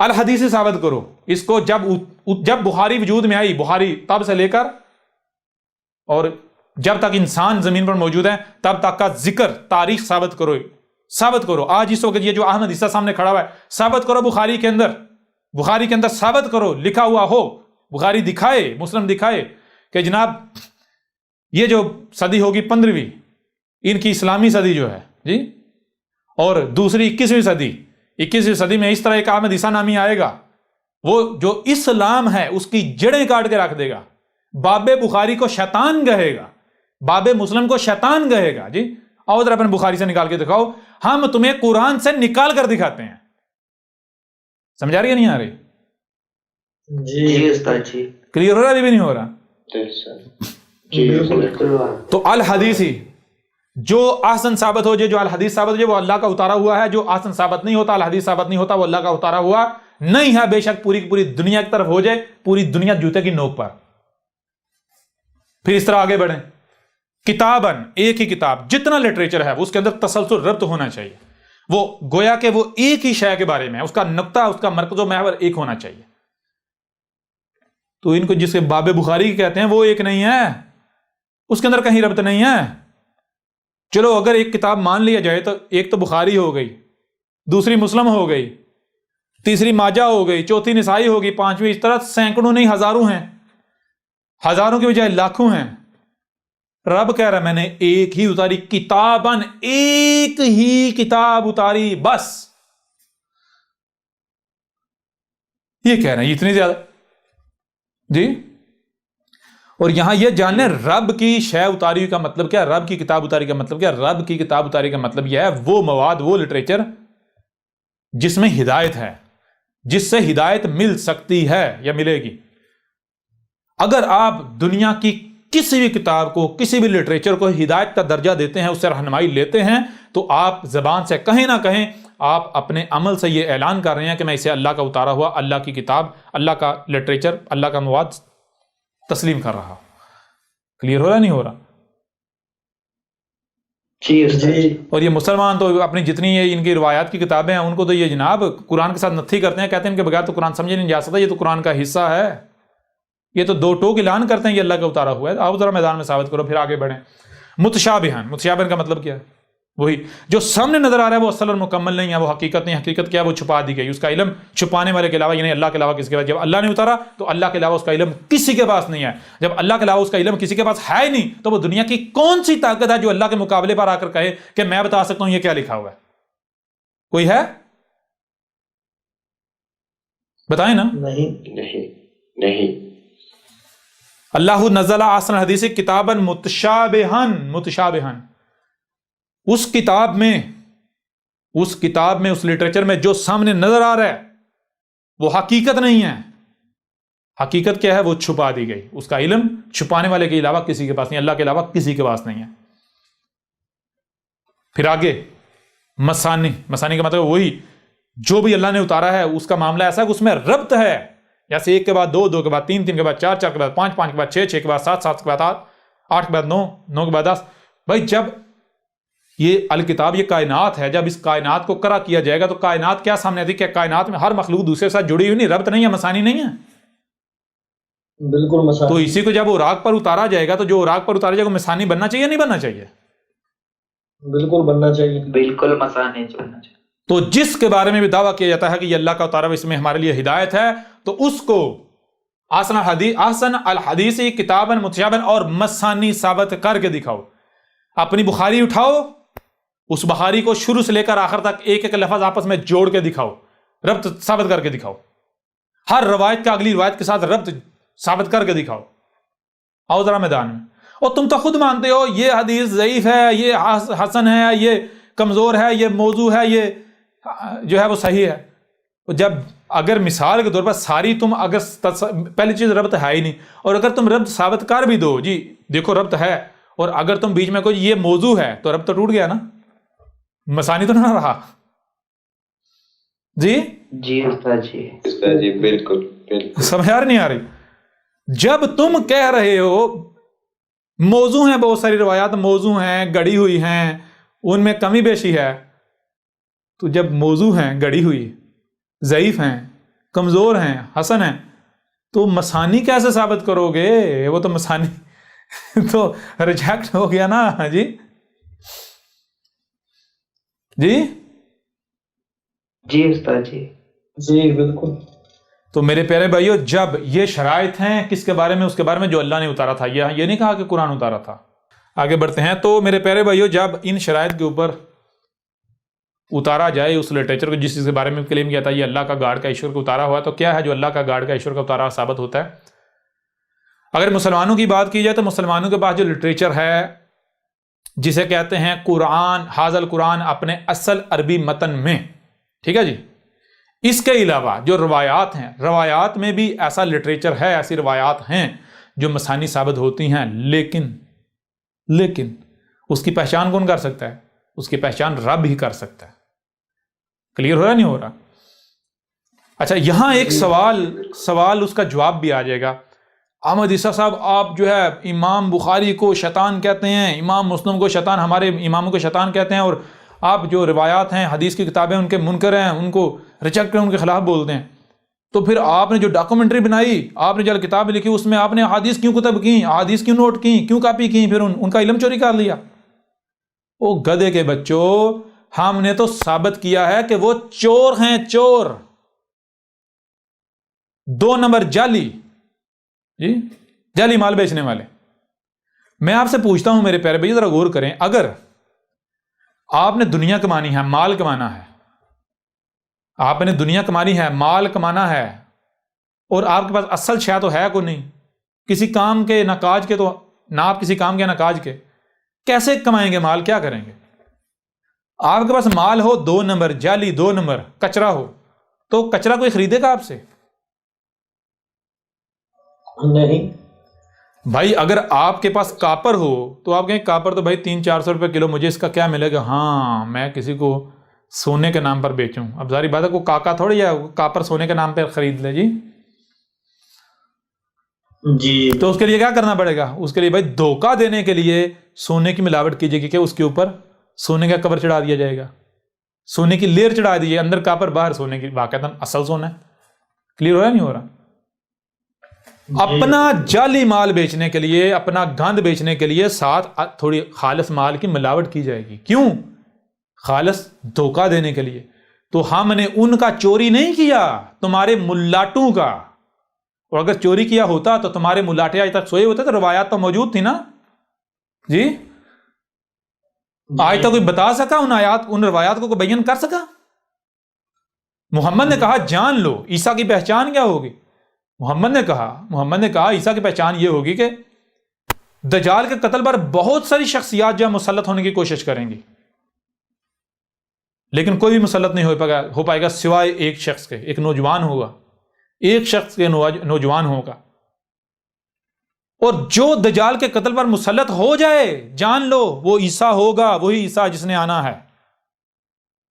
الحدیث ثابت کرو اس کو، جب بخاری وجود میں آئی، بخاری تب سے لے کر اور جب تک انسان زمین پر موجود ہے تب تک کا ذکر، تاریخ ثابت کرو۔ آج اس وقت یہ جو احمد عیسیٰ سامنے کھڑا ہوا ہے، ثابت کرو بخاری کے اندر ثابت کرو، لکھا ہوا ہو، بخاری دکھائے، مسلم دکھائے کہ جناب یہ جو صدی ہوگی 15ویں، ان کی اسلامی صدی جو ہے جی، اور دوسری 21ویں صدی میں اس طرح ایک احمد عیسیٰ نامی آئے گا، وہ جو اسلام ہے اس کی جڑیں کاٹ کے رکھ دے گا، باب بخاری کو شیطان کہے گا، باب مسلم کو شیطان کہے گا۔ جی آؤ ذرا اپنے بخاری سے نکال کے دکھاؤ، ہم تمہیں قرآن سے نکال کر دکھاتے ہیں۔ سمجھا رہی ہے نہیں آ رہی؟ جی استاد جی، کلیئر ہو رہا ہے؟ بھی نہیں ہو رہا؟ تو الحدیثی جو احسن ثابت ہو جائے، جو الحدیث ثابت ہو جائے، وہ اللہ کا اتارا ہوا ہے۔ جو احسن ثابت نہیں ہوتا، الحدیث ثابت نہیں ہوتا، وہ اللہ کا اتارا ہوا نہیں ہے، بے شک پوری کی پوری دنیا کی طرف ہو جائے، پوری دنیا جوتے کی نوک پر۔ پھر اس طرح آگے بڑھیں، کتاباً، ایک ہی کتاب، جتنا لٹریچر ہے اس کے اندر تسلسل ربط ہونا چاہیے، وہ گویا کہ وہ ایک ہی شے کے بارے میں، اس کا نقطہ، اس کا مرکز و محور ایک ہونا چاہیے۔ تو ان کو جسے باب بخاری کہتے ہیں وہ ایک نہیں ہے، اس کے اندر کہیں ربط نہیں ہے۔ چلو اگر ایک کتاب مان لیا جائے تو ایک تو بخاری ہو گئی، دوسری مسلم ہو گئی، تیسری ماجہ ہو گئی، چوتھی نسائی ہوگی، پانچویں، اس طرح سینکڑوں نہیں ہزاروں ہیں، ہزاروں کی بجائے لاکھوں ہیں۔ رب کہہ رہا ہے میں نے ایک ہی اتاری، کتاباً، ایک ہی کتاب اتاری، بس یہ کہہ رہے ہیں اتنی زیادہ۔ جی، اور یہاں یہ جانیں رب کی شے اتاری کا مطلب کیا، رب کی کتاب اتاری کا مطلب کیا؟ رب کی کتاب اتاری کا مطلب یہ ہے وہ مواد، وہ لٹریچر جس میں ہدایت ہے، جس سے ہدایت مل سکتی ہے یا ملے گی۔ اگر آپ دنیا کی کسی بھی کتاب کو، کسی بھی لٹریچر کو ہدایت کا درجہ دیتے ہیں، اس سے رہنمائی لیتے ہیں، تو آپ زبان سے کہیں نہ کہیں آپ اپنے عمل سے یہ اعلان کر رہے ہیں کہ میں اسے اللہ کا اتارا ہوا، اللہ کی کتاب، اللہ کا لٹریچر، اللہ کا مواد تسلیم کر رہا۔ کلیئر ہو رہا نہیں ہو رہا؟ جی، اور یہ مسلمان تو اپنی جتنی یہ ان کی روایات کی کتابیں ہیں، ان کو تو یہ جناب قرآن کے ساتھ نتھی کرتے ہیں، کہتے ہیں ان کے بغیر تو قرآن سمجھے نہیں جا سکتا، یہ تو قرآن کا حصہ ہے، یہ تو دو ٹوک اعلان کرتے ہیں یہ اللہ کا اتارا ہوا ہے۔ آؤ ذرا میدان میں ثابت کرو، پھر آگے بڑھیں۔ متشابہن، متشابہن کا مطلب کیا ہے؟ وہی جو سامنے نظر آ رہا ہے وہ اصل اور مکمل نہیں ہے، وہ حقیقت نہیں، حقیقت کیا ہے؟ وہ چھپا دی گئی، اس کا علم چھپانے والے کے علاوہ، یعنی اللہ کے علاوہ کسی کے پاس، جب اللہ نے اتارا تو اللہ کے علاوہ اس کا علم کسی کے پاس نہیں ہے۔ جب اللہ کے علاوہ اس کا علم کسی کے پاس ہے ہی نہیں، تو وہ دنیا کی کون سی طاقت ہے جو اللہ کے مقابلے پر آ کر کہے کہ میں بتا سکتا ہوں یہ کیا لکھا ہوا ہے؟ کوئی ہے؟ بتائیں نا۔ نہیں۔ اللہ نزل احسن الحدیث کتابا متشابہن، متشابہن، اس کتاب میں، اس لٹریچر میں جو سامنے نظر آ رہا ہے وہ حقیقت نہیں ہے۔ حقیقت کیا ہے؟ وہ چھپا دی گئی، اس کا علم چھپانے والے کے علاوہ کسی کے پاس نہیں، اللہ کے علاوہ کسی کے پاس نہیں ہے۔ پھر آگے مسانی، مسانی کا مطلب وہی جو بھی اللہ نے اتارا ہے اس کا معاملہ ایسا ہے کہ اس میں ربط ہے، جیسے ایک کے بعد دو، دو کے بعد تین، تین کے بعد چار، چار کے بعد پانچ، پانچ کے بعد چھ، چھ کے بعد سات، سات کے بعد آٹھ، آٹھ کے بعد نو، نو کے بعد 10۔ بھائی جب یہ الکتاب، یہ کائنات ہے، جب اس کائنات کو کرا کیا جائے گا تو کائنات کیا سامنے آتی ہے کہ کائنات میں ہر مخلوق دوسرے کے ساتھ جڑی ہوئی نہیں، ربط نہیں ہے، مسانی نہیں ہے۔ بالکل مسانی۔ تو اسی کو جب اوراق پر اتارا جائے گا تو جو اوراق پر اتارا جائے گا مسانی بننا چاہیے نہیں بننا چاہیے؟ بالکل بننا چاہیے، بالکل مسانی بننا چاہیے۔ تو جس کے بارے میں بھی دعویٰ کیا جاتا ہے کہ یہ اللہ کا اتارا ہوا، اس میں ہمارے لیے ہدایت ہے، تو اس کو احسن الحدیث کتابا متشابہا اور مسانی ثابت کر کے دکھاؤ۔ اپنی بخاری اٹھاؤ، اس بخاری کو شروع سے لے کر آخر تک ایک ایک لفظ آپس میں جوڑ کے دکھاؤ، ربط ثابت کر کے دکھاؤ، ہر روایت کا اگلی روایت کے ساتھ ربط ثابت کر کے دکھاؤ۔ آؤ ذرا میدان میں۔ اور تم تو خود مانتے ہو یہ حدیث ضعیف ہے، یہ حسن ہے، یہ کمزور ہے، یہ موضوع ہے، یہ جو ہے وہ صحیح ہے۔ جب اگر مثال کے طور پر ساری تم اگر پہلی چیز ربط ہے ہی نہیں، اور اگر تم ربط ثابت کر بھی دو، جی دیکھو ربط ہے، اور اگر تم بیچ میں کوئی یہ موضوع ہے تو ربط تو ٹوٹ گیا نا، مسانی تو نہ رہا۔ جی استاد جی بالکل سمجھ آ رہی نہیں آ رہی؟ جب تم کہہ رہے ہو موضوع ہیں، بہت ساری روایات موضوع ہیں، گڑی ہوئی ہیں، ان میں کمی بیشی ہے، تو جب موضوع ہیں، گڑی ہوئی، ضعیف ہیں، کمزور ہیں، حسن ہیں، تو مسانی کیسے ثابت کرو گے؟ وہ تو مسانی تو ریجیکٹ ہو گیا نا۔ جی استاد جی بالکل۔ تو میرے پیارے بھائیو، جب یہ شرائط ہیں کس کے بارے میں؟ اس کے بارے میں جو اللہ نے اتارا تھا، یہ نہیں کہا کہ قرآن اتارا تھا۔ آگے بڑھتے ہیں۔ تو میرے پیارے بھائیو، جب ان شرائط کے اوپر اتارا جائے اس لٹریچر کو جس چیز کے بارے میں کلیم کیا تھا یہ اللہ کا گاڈ کا ایشور کا اتارا ہوا، تو کیا ہے جو اللہ کا گاڈ کا ایشور کا اتارا ثابت ہوتا ہے؟ اگر مسلمانوں کی بات کی جائے تو مسلمانوں کے پاس جو لٹریچر ہے جسے کہتے ہیں قرآن، حاضر القرآن اپنے اصل عربی متن میں، ٹھیک ہے جی، اس کے علاوہ جو روایات ہیں، روایات میں بھی ایسا لٹریچر ہے، ایسی روایات ہیں جو مسانی ثابت ہوتی ہیں، لیکن اس کی پہچان کون کر سکتا ہے؟ اس کی پہچان رب ہی کر سکتا ہے۔ کلیئر ہو رہا نہیں ہو رہا؟ اچھا، یہاں ایک سوال اس کا جواب بھی آ جائے گا۔ احمد عیسیٰ صاحب، آپ جو ہے امام بخاری کو شیطان کہتے ہیں، امام مسلم کو شیطان، ہمارے اماموں کو شیطان کہتے ہیں، اور آپ جو روایات ہیں، حدیث کی کتابیں ان کے منکر ہیں، ان کو ریجیکٹ کریں، ان کے خلاف بولتے ہیں، تو پھر آپ نے جو ڈاکومنٹری بنائی، آپ نے جو کتاب لکھی، اس میں آپ نے حدیث کیوں کتب کی، حدیث کیوں نوٹ کی، کیوں کاپی کی، پھر ان کا علم چوری کر لیا؟ او گدھے کے بچوں، ہم نے تو ثابت کیا ہے کہ وہ چور ہیں، چور، 2 نمبر جعلی، جی جعلی مال بیچنے والے۔ میں آپ سے پوچھتا ہوں میرے پیارے بھائی، ذرا غور کریں، اگر آپ نے دنیا کمانی ہے، مال کمانا ہے، آپ نے دنیا کمانی ہے، مال کمانا ہے، اور آپ کے پاس اصل شے تو ہے کوئی نہیں، کسی کام کے نہ کاج کے، تو نہ آپ کسی کام کے نہ کاج کے، کیسے کمائیں گے مال؟ کیا کریں گے؟ آپ کے پاس مال ہو 2 نمبر جعلی، 2 نمبر کچرا ہو، تو کچرا کوئی خریدے گا آپ سے؟ نہیں بھائی اگر آپ کے پاس کاپر ہو تو آپ کہیں کاپر تو بھائی 300-400 روپے کلو، مجھے اس کا کیا ملے گا؟ ہاں میں کسی کو سونے کے نام پر بیچوں، اب ظاہری بات ہے کو کاکا تھوڑی ہے کاپر سونے کے نام پہ خرید لے جی، جی تو اس کے لیے کیا کرنا پڑے گا؟ اس کے لیے بھائی دھوکہ دینے کے لیے سونے کی ملاوٹ کیجیے گی کہ اس کے اوپر سونے کا کور چڑھا دیا جائے گا، سونے کی لیر چڑھا دیجیے، اندر کاپر باہر سونے کی، واقعتاً اصل سونا ہے۔ کلیئر ہو رہا نہیں ہو رہا؟ اپنا جعلی مال بیچنے کے لیے، اپنا گند بیچنے کے لیے ساتھ تھوڑی خالص مال کی ملاوٹ کی جائے گی، کیوں؟ خالص دھوکہ دینے کے لیے۔ تو ہم نے ان کا چوری نہیں کیا، تمہارے ملاٹوں کا، اور اگر چوری کیا ہوتا تو تمہارے ملاٹے آج تک سوئے ہوتے، تو روایات تو موجود تھی نا جی، آج تک کوئی بتا سکا ان روایات کو کوئی بیان کر سکا؟ محمد نے کہا جان لو عیسیٰ کی پہچان کیا ہوگی؟ محمد نے کہا عیسیٰ کی پہچان یہ ہوگی کہ دجال کے قتل پر بہت ساری شخصیات جو مسلط ہونے کی کوشش کریں گی، لیکن کوئی بھی مسلط نہیں ہو پائے گا سوائے ایک شخص کے، ایک نوجوان ہوگا، ایک شخص کے نوجوان ہوگا، اور جو دجال کے قتل پر مسلط ہو جائے جان لو وہ عیسیٰ ہوگا، وہی عیسیٰ جس نے آنا ہے،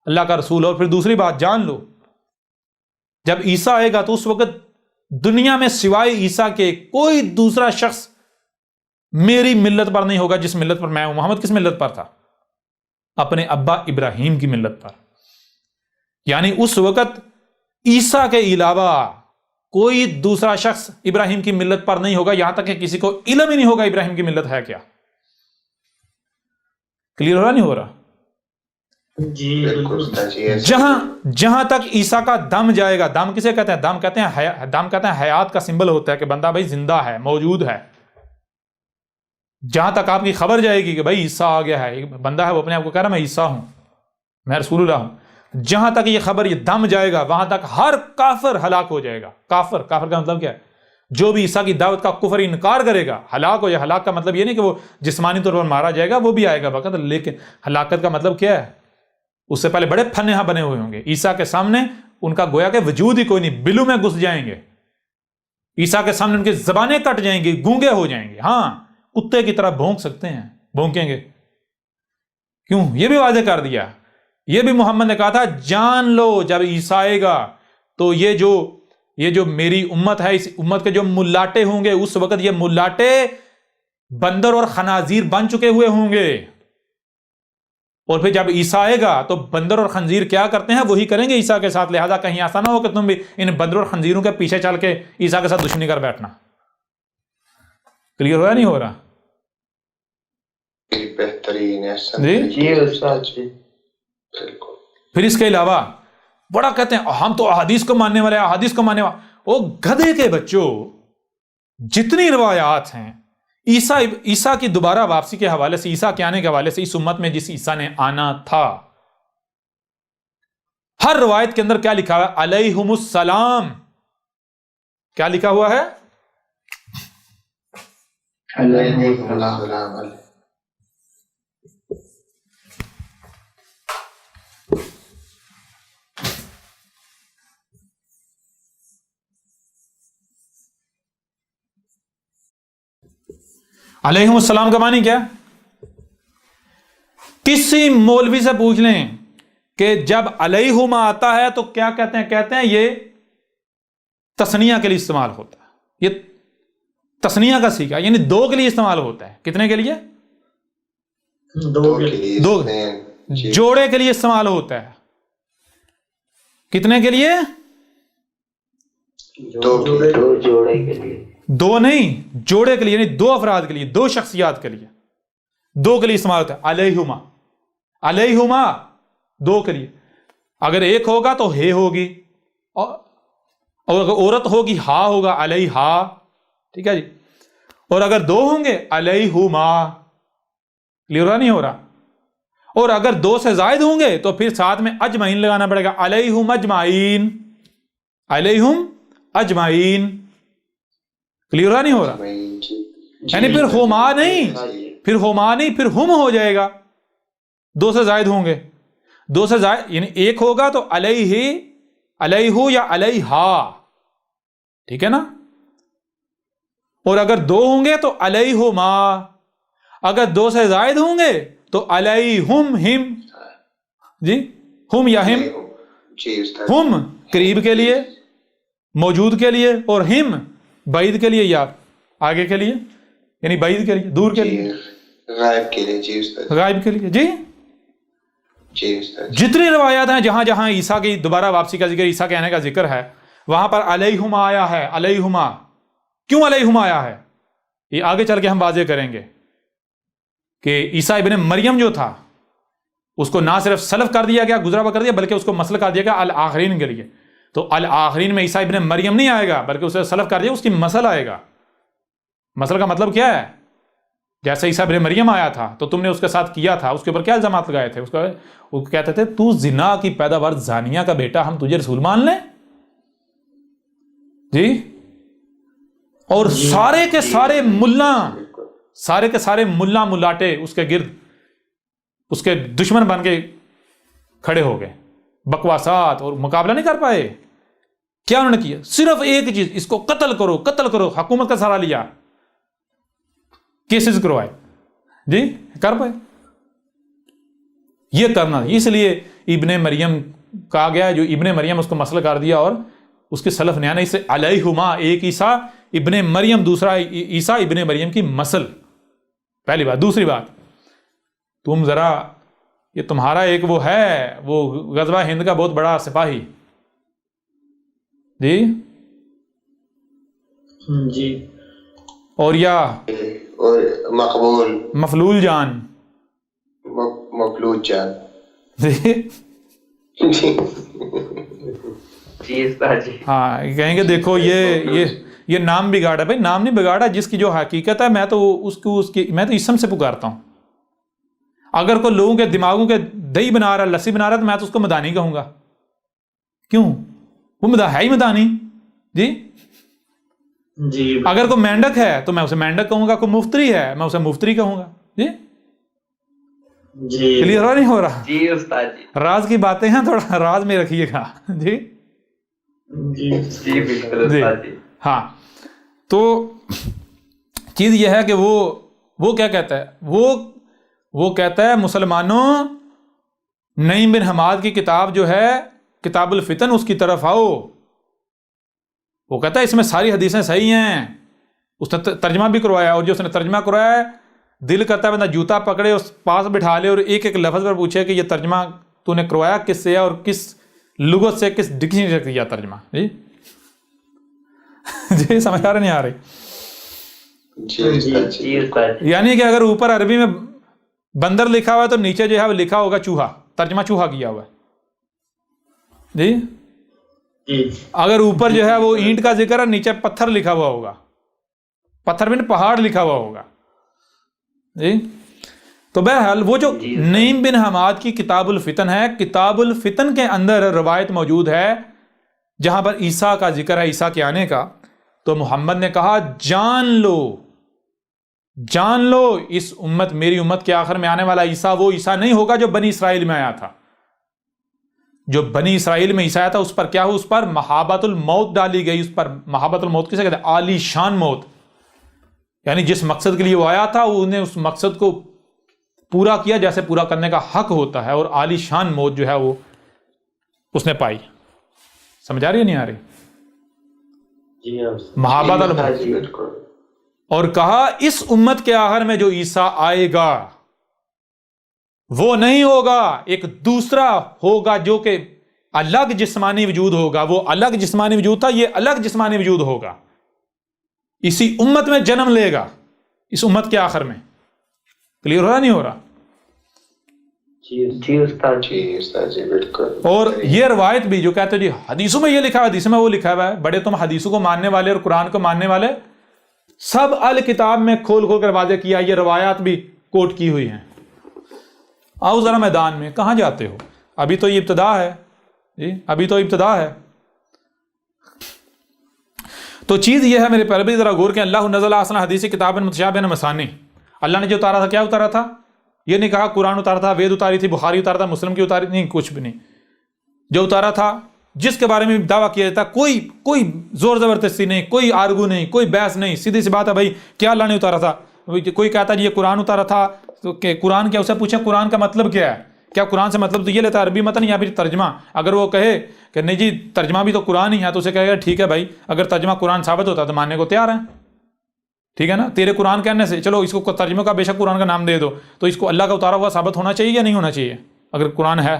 اللہ کا رسول۔ اور پھر دوسری بات جان لو، جب عیسیٰ آئے گا تو اس وقت دنیا میں سوائے عیسیٰ کے کوئی دوسرا شخص میری ملت پر نہیں ہوگا جس ملت پر میں ہوں۔ محمد کس ملت پر تھا؟ اپنے ابا ابراہیم کی ملت پر، یعنی اس وقت عیسیٰ کے علاوہ کوئی دوسرا شخص ابراہیم کی ملت پر نہیں ہوگا، یہاں تک کہ کسی کو علم ہی نہیں ہوگا ابراہیم کی ملت ہے کیا۔ کلیئر ہو رہا نہیں ہو رہا؟ جی جہاں تک عیسیٰ کا دم جائے گا، دم کسے کہتے ہیں؟ دم کہتے ہیں حیات کا سمبل ہوتا ہے کہ بندہ بھائی زندہ ہے، موجود ہے۔ جہاں تک آپ کی خبر جائے گی کہ بھائی عیسیٰ آ گیا ہے، ایک بندہ ہے وہ اپنے آپ کو کہہ رہا میں عیسیٰ ہوں، میں رسول اللہ ہوں، جہاں تک یہ خبر یہ دم جائے گا وہاں تک ہر کافر ہلاک ہو جائے گا۔ کافر کا مطلب کیا ہے؟ جو بھی عیسیٰ کی دعوت کا کفر انکار کرے گا ہلاک ہو جائے۔ ہلاک کا مطلب یہ نہیں کہ وہ جسمانی طور پر مارا جائے گا، وہ بھی آئے گا وقت، لیکن ہلاکت کا مطلب کیا ہے؟ اس سے پہلے بڑے فنہا بنے ہوئے ہوں گے عیسیٰ کے سامنے، ان کا گویا کہ وجود ہی کوئی نہیں، بلو میں گھس جائیں گے عیسیٰ کے سامنے، ان کی زبانیں کٹ جائیں گی، گونگے ہو جائیں گے، ہاں کتے کی طرح بھونک سکتے ہیں، بھونکیں گے، کیوں؟ یہ بھی واضح کر دیا، یہ بھی محمد نے کہا تھا جان لو جب عیسیٰ آئے گا تو یہ جو میری امت ہے، اس امت کے جو ملاٹے ہوں گے اس وقت یہ ملاٹے بندر اور خنازیر بن چکے ہوئے ہوں گے، اور پھر جب عیسیٰ آئے گا تو بندر اور خنزیر کیا کرتے ہیں وہی کریں گے عیسیٰ کے ساتھ، لہذا کہیں ایسا نہ ہو کہ تم بھی ان بندر اور خنزیروں کے پیچھے چل کے عیسیٰ کے ساتھ دشمنی کر بیٹھنا۔ کلیئر ہو رہا نہیں ہو رہا؟ بہترین پھر اس کے علاوہ بڑا کہتے ہیں ہم تو احادیث کو ماننے والے، احادیث کو ماننے والے، وہ گدھے کے بچوں، جتنی روایات ہیں عیسیٰ کی دوبارہ واپسی کے حوالے سے، عیسیٰ کے آنے کے حوالے سے، اس امت میں جس عیسیٰ نے آنا تھا، ہر روایت کے اندر کیا لکھا ہوا ہے؟ علیہم السلام۔ کیا لکھا ہوا ہے؟ علیہم السلام۔ علیہم السلام کا معنی کیا؟ کسی مولوی سے پوچھ لیں کہ جب علیہما آتا ہے تو کیا کہتے ہیں؟ کہتے ہیں یہ تثنیہ کے لیے استعمال ہوتا ہے، یہ تثنیہ کا سیکھا، یعنی دو کے لیے استعمال ہوتا ہے۔ کتنے کے لیے؟ دو، جوڑے کے لیے استعمال ہوتا ہے۔ کتنے کے لیے؟ جوڑے کے لیے، دو نہیں، جوڑے کے لیے، یعنی دو افراد کے لیے، دو شخصیات کے لیے، دو کے لیے استعمال ہوتا ہے۔ علیہما، علیہما دو کے لیے، اگر ایک ہوگا تو ہے ہوگی، اور اگر عورت ہوگی ہا ہوگا، علیہا، ٹھیک ہے جی، اور اگر دو ہوں گے علیہما۔ کلیئر نہیں ہو رہا؟ اور اگر دو سے زائد ہوں گے تو پھر ساتھ میں اجمعین لگانا پڑے گا، علیہم اجمعین، علیہم اجمعین. کلیئر ہو رہا نہیں ہو رہا؟ یعنی پھر ہما نہیں، پھر ہم ہو جائے گا، دو سے زائد ہوں گے، دو سے زائد یعنی ایک ہوگا تو علیہ یا علیہا، ٹھیک ہے نا. اور اگر دو ہوں گے تو علیہما، اگر دو سے زائد ہوں گے تو علیہم ہم. جی ہم یا ہم، ہم قریب کے لیے، موجود کے لیے، اور ہم بعید کے لیے یا آگے کے لیے، یعنی بعید کے لیے، دور کے لیے، غائب کے لیے. جی استاد، غائب کے لیے. جی جی استاد. جتنی روایات ہیں جہاں جہاں عیسیٰ کی دوبارہ واپسی کا ذکر، عیسیٰ کے آنے کا ذکر ہے، وہاں پر علیہما آیا ہے. علیہما کیوں علیہما آیا ہے یہ آگے چل کے ہم واضح کریں گے کہ عیسیٰ ابن مریم جو تھا اس کو نہ صرف سلف کر دیا گیا، گزرا ہوا کر دیا، بلکہ اس کو مسل کر دیا گیا الآخرین کے لیے. تو الآخرین میں عیسیٰ ابن مریم نہیں آئے گا، بلکہ اسے سلف کر دیا، اس کی مسل آئے گا. مسل کا مطلب کیا ہے؟ جیسے عیسیٰ ابن مریم آیا تھا تو تم نے اس کے ساتھ کیا تھا، اس کے اوپر کیا الزامات لگائے تھے؟ وہ کہتے تھے تو زنا کی پیداوار، زانیہ کا بیٹا، ہم تجھے رسول مان لیں؟ جی. اور سارے کے سارے ملا، سارے کے سارے ملا ملاٹے اس کے گرد، اس کے دشمن بن کے کھڑے ہو گئے، بکواسات، اور مقابلہ نہیں کر پائے. کیا انہوں نے کیا؟ صرف ایک چیز، اس کو قتل کرو، قتل کرو. حکومت کا سہارا لیا، کیسز کروائے. جی کر پائے؟ یہ کرنا، اس لیے ابن مریم کہا گیا، جو ابن مریم اس کو مسئلہ کر دیا اور اس کے سلف نے آنا. اس سے علیہما، ایک عیسیٰ ابن مریم، دوسرا عیسیٰ ابن مریم کی مسل. پہلی بات. دوسری بات، تم ذرا، یہ تمہارا ایک وہ ہے، وہ غزوہ ہند کا بہت بڑا سپاہی، جی جی، اور یا اور مقبول، مفلول جان، مفلوج جان. جی جی. ہاں کہیں گے دیکھو یہ نام بگاڑا. بھائی نام نہیں بگاڑا، جس کی جو حقیقت ہے میں تو میں تو اسم سے پکارتا ہوں. اگر کوئی لوگوں کے دماغوں کے دہی بنا رہا، لسی بنا رہا، تو میں تو اس کو مدانی کہوں گا. کیوں؟ وہ ہے ہی مدانی. جی جی. اگر کوئی مینڈک ہے تو میں اسے مینڈک کہوں گا، کوئی مفتری ہے میں اسے مفتری کہوں گا. جی جی. کلیئر نہیں ہو رہا؟ جی استاد جی. راز کی باتیں ہیں، تھوڑا راز میں رکھیے گا. جی جی جی بالکل استاد جی. ہاں تو چیز یہ ہے کہ وہ کیا کہتا ہے، وہ کہتا ہے مسلمانوں، نعیم بن حماد کی کتاب جو ہے کتاب الفتن، اس کی طرف آؤ. وہ کہتا ہے اس میں ساری حدیثیں صحیح ہیں، اس نے ترجمہ بھی کروایا، اور جو اس نے ترجمہ کروایا ہے دل کرتا ہے بندہ جوتا پکڑے، اس پاس بٹھا لے اور ایک ایک لفظ پر پوچھے کہ یہ ترجمہ تو نے کروایا کس سے اور کس لغت سے، کس ڈکشنری سے کیا ترجمہ. جی جی سمجھ آ رہے نہیں آ رہی؟ یعنی کہ اگر اوپر عربی میں بندر لکھا ہوا ہے تو نیچے جو ہے وہ لکھا ہوگا چوہا، ترجمہ چوہا کیا ہوا ہے. جی اگر اوپر جو ہے وہ اینٹ کا ذکر ہے، نیچے پتھر لکھا ہوا ہوگا، پتھر میں پہاڑ لکھا ہوا ہوگا. جی تو بہرحال وہ جو نعیم بن حماد کی کتاب الفتن ہے، کتاب الفتن کے اندر روایت موجود ہے جہاں پر عیسیٰ کا ذکر ہے، عیسیٰ کے آنے کا. تو محمد نے کہا جان لو اس امت، میری امت کے آخر میں آنے والا عیسیٰ وہ عیسیٰ نہیں ہوگا جو بنی اسرائیل میں آیا تھا. جو بنی اسرائیل میں عیسیٰ آیا تھا اس پر کیا ہو، اس پر محابت الموت ڈالی گئی. اس پر محابت الموت کسے کہتے ہیں؟ عالی شان موت. یعنی جس مقصد کے لیے وہ آیا تھا انہیں اس مقصد کو پورا کیا جیسے پورا کرنے کا حق ہوتا ہے، اور عالی شان موت جو ہے وہ اس نے پائی. سمجھ آ رہی ہے نہیں آ رہی؟ محابت الموت. اور کہا اس امت کے آخر میں جو عیسیٰ آئے گا وہ نہیں ہوگا، ایک دوسرا ہوگا جو کہ الگ جسمانی وجود ہوگا. وہ الگ جسمانی وجود تھا، یہ الگ جسمانی وجود ہوگا، اسی امت میں جنم لے گا، اس امت کے آخر میں. کلیئر ہو رہا نہیں ہو رہا؟ جی استاد جی بالکل. اور یہ روایت بھی جو کہتے ہیں جی حدیثوں میں یہ لکھا ہے، حدیثوں میں وہ لکھا ہوا ہے، بڑے تم حدیثوں کو ماننے والے اور قرآن کو ماننے والے، سب الکتاب میں کھول کر واضح کیا، یہ روایات بھی کوٹ کی ہوئی ہیں. آؤ ذرا میدان میں، کہاں جاتے ہو؟ ابھی تو یہ ابتدا ہے. جی ابھی تو ابتدا ہے. تو چیز یہ ہے میرے پہلے بھی ذرا غور کہ اللہ نزل احسن حدیث کتاب متشابہ مثانی، اللہ نے جو اتارا تھا کیا اتارا تھا؟ یہ نہیں کہا قرآن اتارا تھا، وید اتاری تھی، بخاری اتارا تھا، مسلم کی اتاری نہیں، کچھ بھی نہیں. جو اتارا تھا جس کے بارے میں دعویٰ کیا جاتا ہے، کوئی زور زبردستی نہیں، کوئی آرگو نہیں، کوئی بحث نہیں، سیدھی سی بات ہے بھائی کیا اللہ نے اتارا تھا. کوئی کہتا ہے یہ قرآن اتارا تھا تو کہ قرآن کیا، اسے پوچھیں قرآن کا مطلب کیا ہے، کیا قرآن سے مطلب تو یہ لیتا ہے عربی متن یا پھر ترجمہ؟ اگر وہ کہے کہ نہیں جی ترجمہ بھی تو قرآن ہی ہے تو اسے کہے گا ٹھیک ہے بھائی اگر ترجمہ قرآن ثابت ہوتا تو ماننے کو تیار ہیں، ٹھیک ہے نا. تیرے قرآن کہنے سے چلو اس کو ترجمے کا بے شک قرآن کا نام دے دو، تو اس کو اللہ کا اتارا ہوا ثابت ہونا چاہیے یا نہیں ہونا چاہیے؟ اگر قرآن ہے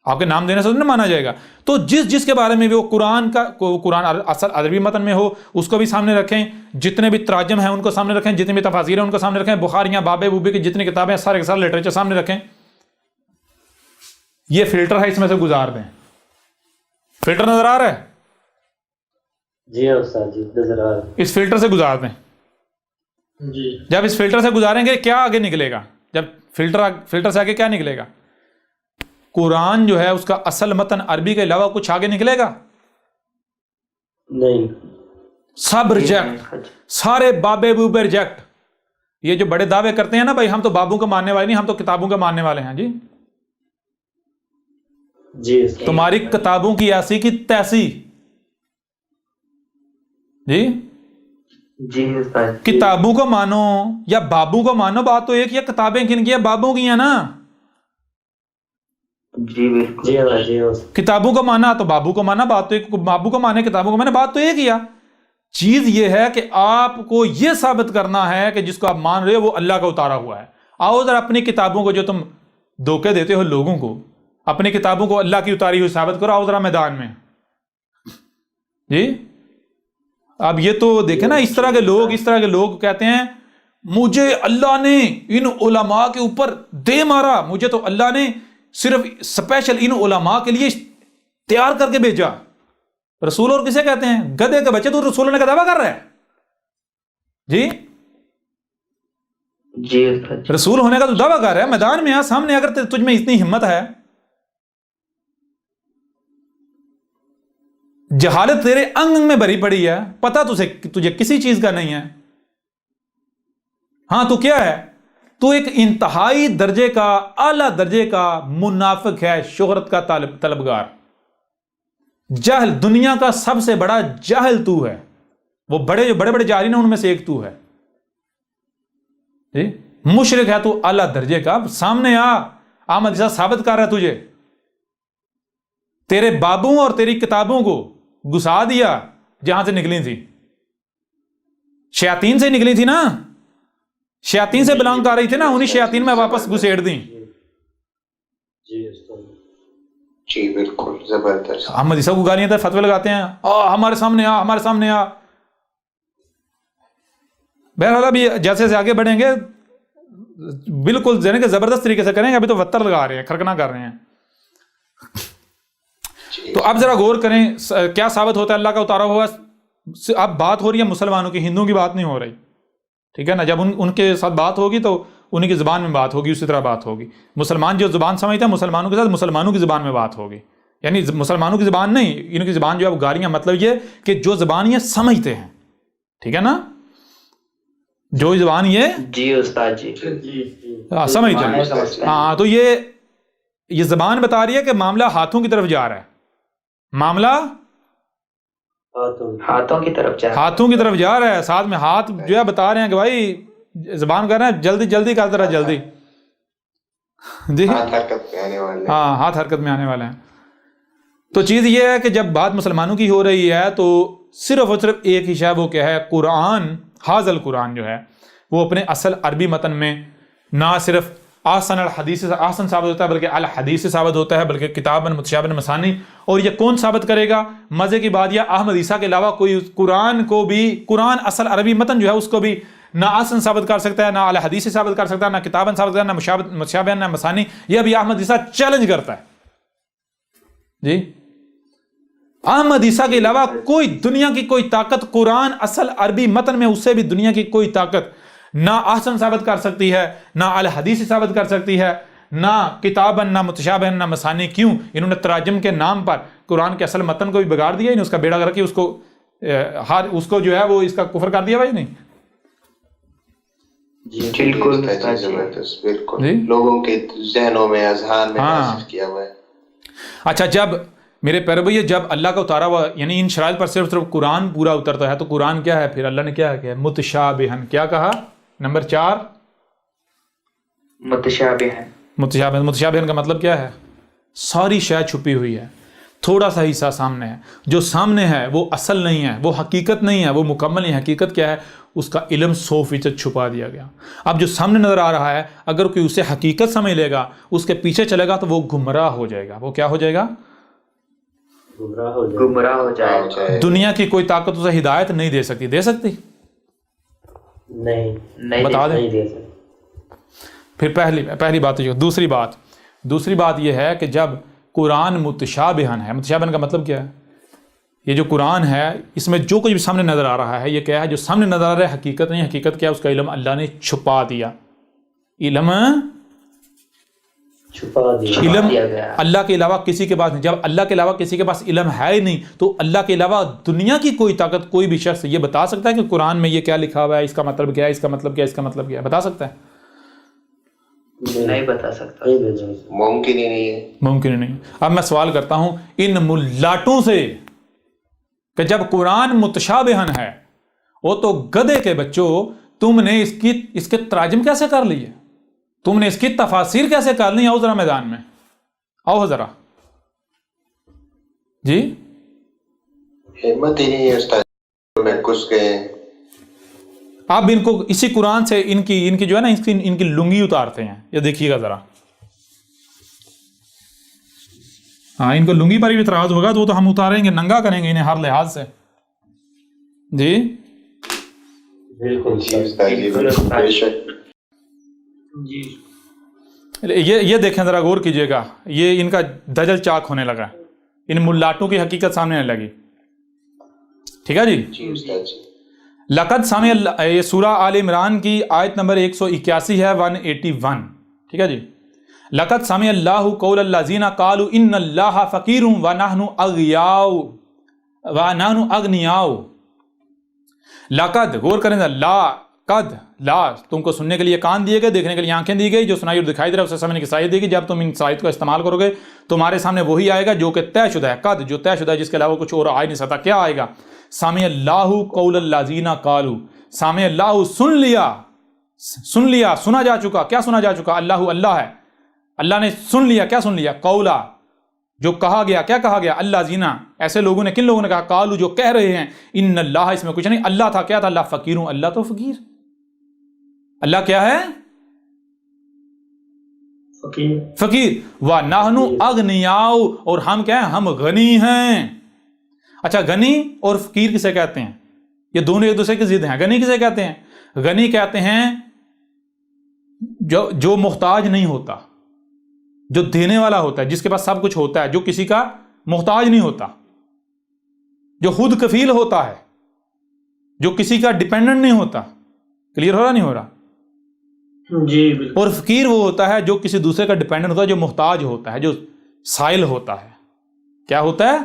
آپ کے نام دینے سے تو نہیں مانا جائے گا. تو جس کے بارے میں بھی وہ قرآن اصل عربی متن میں ہو اس کو بھی سامنے رکھیں، جتنے بھی تراجم ہیں ان کو سامنے رکھیں، جتنے بھی تفاسیر ہیں ان کو سامنے رکھیں، بخاریاں بابے بوبے کی جتنی کتابیں سارے کے سارے لٹریچر سامنے رکھیں. یہ فلٹر ہے، اس میں سے گزار دیں. فلٹر نظر آ رہا ہے؟ جی استاد جی نظر آ رہا ہے. اس فلٹر سے گزار دیں. جی جب اس فلٹر سے گزاریں گے کیا آگے نکلے گا؟ جب فلٹر سے آگے کیا نکلے گا؟ قرآن جو ہے اس کا اصل متن عربی کے علاوہ کچھ آگے نکلے گا؟ نہیں. سب ریجیکٹ، سارے بابے بوبے ریجیکٹ. یہ جو بڑے دعوے کرتے ہیں نا بھائی ہم تو بابوں کا ماننے والے نہیں، ہم تو کتابوں کا ماننے والے ہیں. جی تمہاری کتابوں کی ایسی کی تیسی. جی جی کتابوں کو مانو یا بابوں کو مانو، بات تو ایک ہی ہے. کتابیں کن کی ہیں؟ بابوں کی ہیں نا. جی بالکل جی. کتابوں کو مانا تو بابو کو مانا، بات تو ایک. بابو کو مانے کتابوں کو مانے، بات تو ایک ہی ہے. چیز یہ ہے کہ آپ کو یہ ثابت کرنا ہے کہ جس کو آپ مان رہے ہو وہ اللہ کا اتارا ہوا ہے. آؤ ذرا اپنی کتابوں کو جو تم دھوکے دیتے ہو لوگوں کو، اپنی کتابوں کو اللہ کی اتاری ہوئی ثابت کرو. آؤ ذرا میدان میں. جی اب یہ تو دیکھیں نا اس طرح کے لوگ کہتے ہیں مجھے اللہ نے ان علماء کے اوپر دے مارا، مجھے تو اللہ نے صرف اسپیشل ان علماء کے لیے تیار کر کے بھیجا. رسول اور کسے کہتے ہیں؟ گدھے کے بچے. تو رسول ہونے کا دعویٰ کر رہا ہے. جی جی رسول ہونے کا تو دعویٰ کر رہا ہے. میدان میں آ سامنے، اگر تجھ میں اتنی ہمت ہے. جہالت تیرے انگ میں بھری پڑی ہے، پتہ تجھے کسی چیز کا نہیں ہے. ہاں تو کیا ہے؟ تو ایک انتہائی درجے کا، اعلیٰ درجے کا منافق ہے، شہرت کا طلبگار. جاہل، دنیا کا سب سے بڑا جاہل تو ہے. وہ جو بڑے بڑے جاہلین ہیں ان میں سے ایک تو ہے. جی مشرک ہے تو اعلیٰ درجے کا. سامنے آ، احمد عیسیٰ ثابت کر رہا ہے تجھے. تیرے بابوں اور تیری کتابوں کو گھسا دیا جہاں سے نکلی تھی. شیاطین سے نکلی تھی نا، شیاطین سے بلانگ کر رہی تھی نا، انہی شیاطین میں واپس گھسیڑ دیں. جی بالکل زبردست. احمد عیسیٰ کو گالیاں فتوے لگاتے ہیں، ہمارے سامنے آ، ہمارے سامنے آ. بہرحال ابھی جیسے سے آگے بڑھیں گے بالکل کہ زبردست طریقے سے کریں گے. ابھی تو وتر لگا رہے ہیں، کھرکنا کر رہے ہیں. تو اب ذرا غور کریں کیا ثابت ہوتا ہے اللہ کا اتارا ہوا. اب بات ہو رہی ہے مسلمانوں کی، ہندوؤں کی بات نہیں ہو رہی. ٹھیک ہے نا. جب ان کے ساتھ بات ہوگی تو انہیں کی زبان میں بات ہوگی، اسی طرح بات ہوگی. مسلمان جو زبان سمجھتے ہیں مسلمانوں کے ساتھ مسلمانوں کی زبان میں بات ہوگی. یعنی مسلمانوں کی زبان نہیں، ان کی زبان جو ہے گالیاں، مطلب یہ کہ جو زبان یہ سمجھتے ہیں. ٹھیک ہے نا، جو زبان یہ جی استاد جی سمجھتے ہیں. ہاں تو یہ زبان بتا رہی ہے کہ معاملہ ہاتھوں کی طرف جا رہا ہے. معاملہ ہاتھوں کی طرف جا رہا ہے. ساتھ میں ہاتھ جو ہے بتا رہے ہیں کہ بھائی زبان کر رہے ہیں جلدی جلدی کر ذرا جلدی. جی ہاتھ حرکت میں آنے والے ہیں. تو چیز یہ ہے کہ جب بات مسلمانوں کی ہو رہی ہے تو صرف اور صرف ایک ہی شے، وہ کیا ہے؟ قرآن. حاضل قرآن جو ہے وہ اپنے اصل عربی متن میں نہ صرف احسن الحدیث احسن ثابت ہوتا ہے بلکہ الحدیث سے ثابت ہوتا ہے، بلکہ کتاب متشابہ مثانی. اور یہ کون ثابت کرے گا؟ مزے کی بات یہ احمد عیسیٰ کے علاوہ کوئی قرآن اصل عربی متن جو ہے اس کو بھی نہ احسن ثابت کر سکتا ہے، نہ الحدیث سے ثابت کر سکتا ہے، نہ کتابن ثابت کرتا ہے، نہ متشابہ نہ مثانی. یہ بھی احمد عیسیٰ چیلنج کرتا ہے. جی احمد عیسیٰ کے علاوہ کوئی دنیا کی کوئی طاقت قرآن اصل عربی متن میں اس سے بھی دنیا کی کوئی طاقت نہ احسن ثابت کر سکتی ہے، نہ الحدیث ثابت کر سکتی ہے، نہ کتابن، نہ متشابہ، نہ مثانی. کیوں؟ انہوں نے تراجم کے نام پر قرآن کے اصل متن کو بھی بگاڑ دیا. انہوں نے اس کا بیڑا کر کے اس کو ہر اس کو جو ہے وہ اس کا کفر کر دیا بھائی نہیں؟ بالکل بالکل لوگوں کے ذہنوں میں اذہان میں نازل کیا ہوا ہے۔ اچھا، جب میرے پیارے بھائی جب اللہ کا اتارا ہوا یعنی ان شرائط پر صرف قرآن پورا اترتا ہے تو قرآن کیا ہے پھر؟ اللہ نے کیا کہا؟ متشابہن، کیا کہا؟ نمبر 4 متشابہن۔ متشابہن کا مطلب کیا ہے؟ ساری شے چھپی ہوئی ہے، تھوڑا سا حصہ سامنے ہے، جو سامنے ہے وہ اصل نہیں ہے، وہ حقیقت نہیں ہے، وہ مکمل نہیں ہے۔ حقیقت کیا ہے؟ اس کا علم 100% چھپا دیا گیا۔ اب جو سامنے نظر آ رہا ہے اگر کوئی اسے حقیقت سمجھ لے گا، اس کے پیچھے چلے گا تو وہ گمراہ ہو جائے گا۔ وہ کیا ہو جائے گا؟ گمراہ ہو جائے گا۔ دنیا کی کوئی طاقت اسے ہدایت نہیں دے سکتی، دے سکتی؟ نہیں بتا دیں۔ پھر پہلی بات یہ۔ دوسری بات یہ ہے کہ جب قرآن متشابہن ہے، متشابہن کا مطلب کیا ہے؟ یہ جو قرآن ہے اس میں جو کچھ بھی سامنے نظر آ رہا ہے یہ کیا ہے؟ جو سامنے نظر آ رہا ہے حقیقت نہیں، حقیقت کیا ہے؟ اس کا علم اللہ نے چھپا دیا۔ علم اللہ کے علاوہ کسی کے پاس نہیں۔ جب اللہ کے علاوہ کسی کے پاس علم ہے ہی نہیں تو اللہ کے علاوہ دنیا کی کوئی طاقت، کوئی بھی شخص یہ بتا سکتا ہے کہ قرآن میں یہ کیا لکھا ہوا ہے، اس کا مطلب کیا ہے، اس کا مطلب کیا ہے، اس کا مطلب کیا ہے؟ بتا سکتا ہے؟ نہیں بتا سکتا، ممکن ہی نہیں ہے، ممکن ہی نہیں۔ اب میں سوال کرتا ہوں ان ملاٹوں سے کہ جب قرآن متشابہن ہے، وہ تو گدھے کے بچوں، تم نے اس کے تراجم کیسے کر لیے؟ تم نے اس کی تفاسیر کیسے کر لی؟ آؤ ذرا میدان میں آؤ ذرا جی۔ ہمت ہی نہیں ہے استاد میں گھس گئے۔ آپ ان کو اسی قرآن سے ان کی جو ہے نا ان کی لنگی اتارتے ہیں، یہ دیکھیے گا ذرا۔ ہاں، ان کو لنگی پر بھی اعتراض ہوگا تو وہ تو ہم اتاریں گے، ننگا کریں گے انہیں ہر لحاظ سے جی۔ بالکل بے شک جی۔ یہ دیکھیں ذرا، غور کیجئے گا، یہ ان کا دجل چاک ہونے لگا، ان ملاٹوں کی حقیقت سامنے آنے لگی۔ ٹھیک ہے جی۔ لقد سمع اللہ، یہ سورہ آل عمران کی آیت نمبر 181 ہے، 181۔ ٹھیک ہے جی۔ لقد سمع اللہ قول الذین قالوا ان اللہ فقیر ونحن اغنیاء۔ لقد، غور کریں، لا تم کو سننے کے لیے کان دیے گئے، دیکھنے کے لیے آنکھیں دی گئی، جو سنائی اور دکھائی دے رہا ہے اسے سمجھنے کی صلاحیت دی گئی۔ جب تم ان صلاحیت کو استعمال کرو گے تمہارے سامنے وہی آئے گا جو کہ طے شدہ ہے، قد جو طے شدہ ہے، جس کے علاوہ کچھ اور آ نہیں سکتا۔ کیا آئے گا؟ سامع اللہ قول الذین قالوا، سامع اللہ سن لیا، سنا جا چکا۔ کیا سنا جا چکا؟ اللہ ہے، اللہ نے سن لیا۔ کیا سن لیا؟ قولا، جو کہا گیا۔ کیا کہا گیا؟ اللہ زینا، ایسے لوگوں نے، کن لوگوں نے کہا؟ قالو، جو کہہ رہے ہیں، ان اللہ، اس میں کچھ نہیں، اللہ تھا، کیا تھا؟ اللہ فقیروں، اللہ تو فقیر، اللہ کیا ہے؟ فقیر۔ وَنَحْنُ أَغْنِيَاءُ، اور ہم کیا ہیں؟ ہم غنی ہیں۔ اچھا، غنی اور فقیر کسے کہتے ہیں؟ یہ دونوں ایک دوسرے کی ضد ہیں۔ غنی کسے کہتے ہیں؟ غنی کہتے ہیں جو محتاج نہیں ہوتا، جو دینے والا ہوتا ہے، جس کے پاس سب کچھ ہوتا ہے، جو کسی کا محتاج نہیں ہوتا، جو خود کفیل ہوتا ہے، جو کسی کا ڈیپینڈنٹ نہیں ہوتا۔ کلیئر ہو رہا نہیں ہو رہا؟ جی بالکل۔ اور فقیر وہ ہوتا ہے جو کسی دوسرے کا ڈیپینڈنٹ ہوتا ہے، جو محتاج ہوتا ہے، جو سائل ہوتا ہے۔ کیا ہوتا ہے؟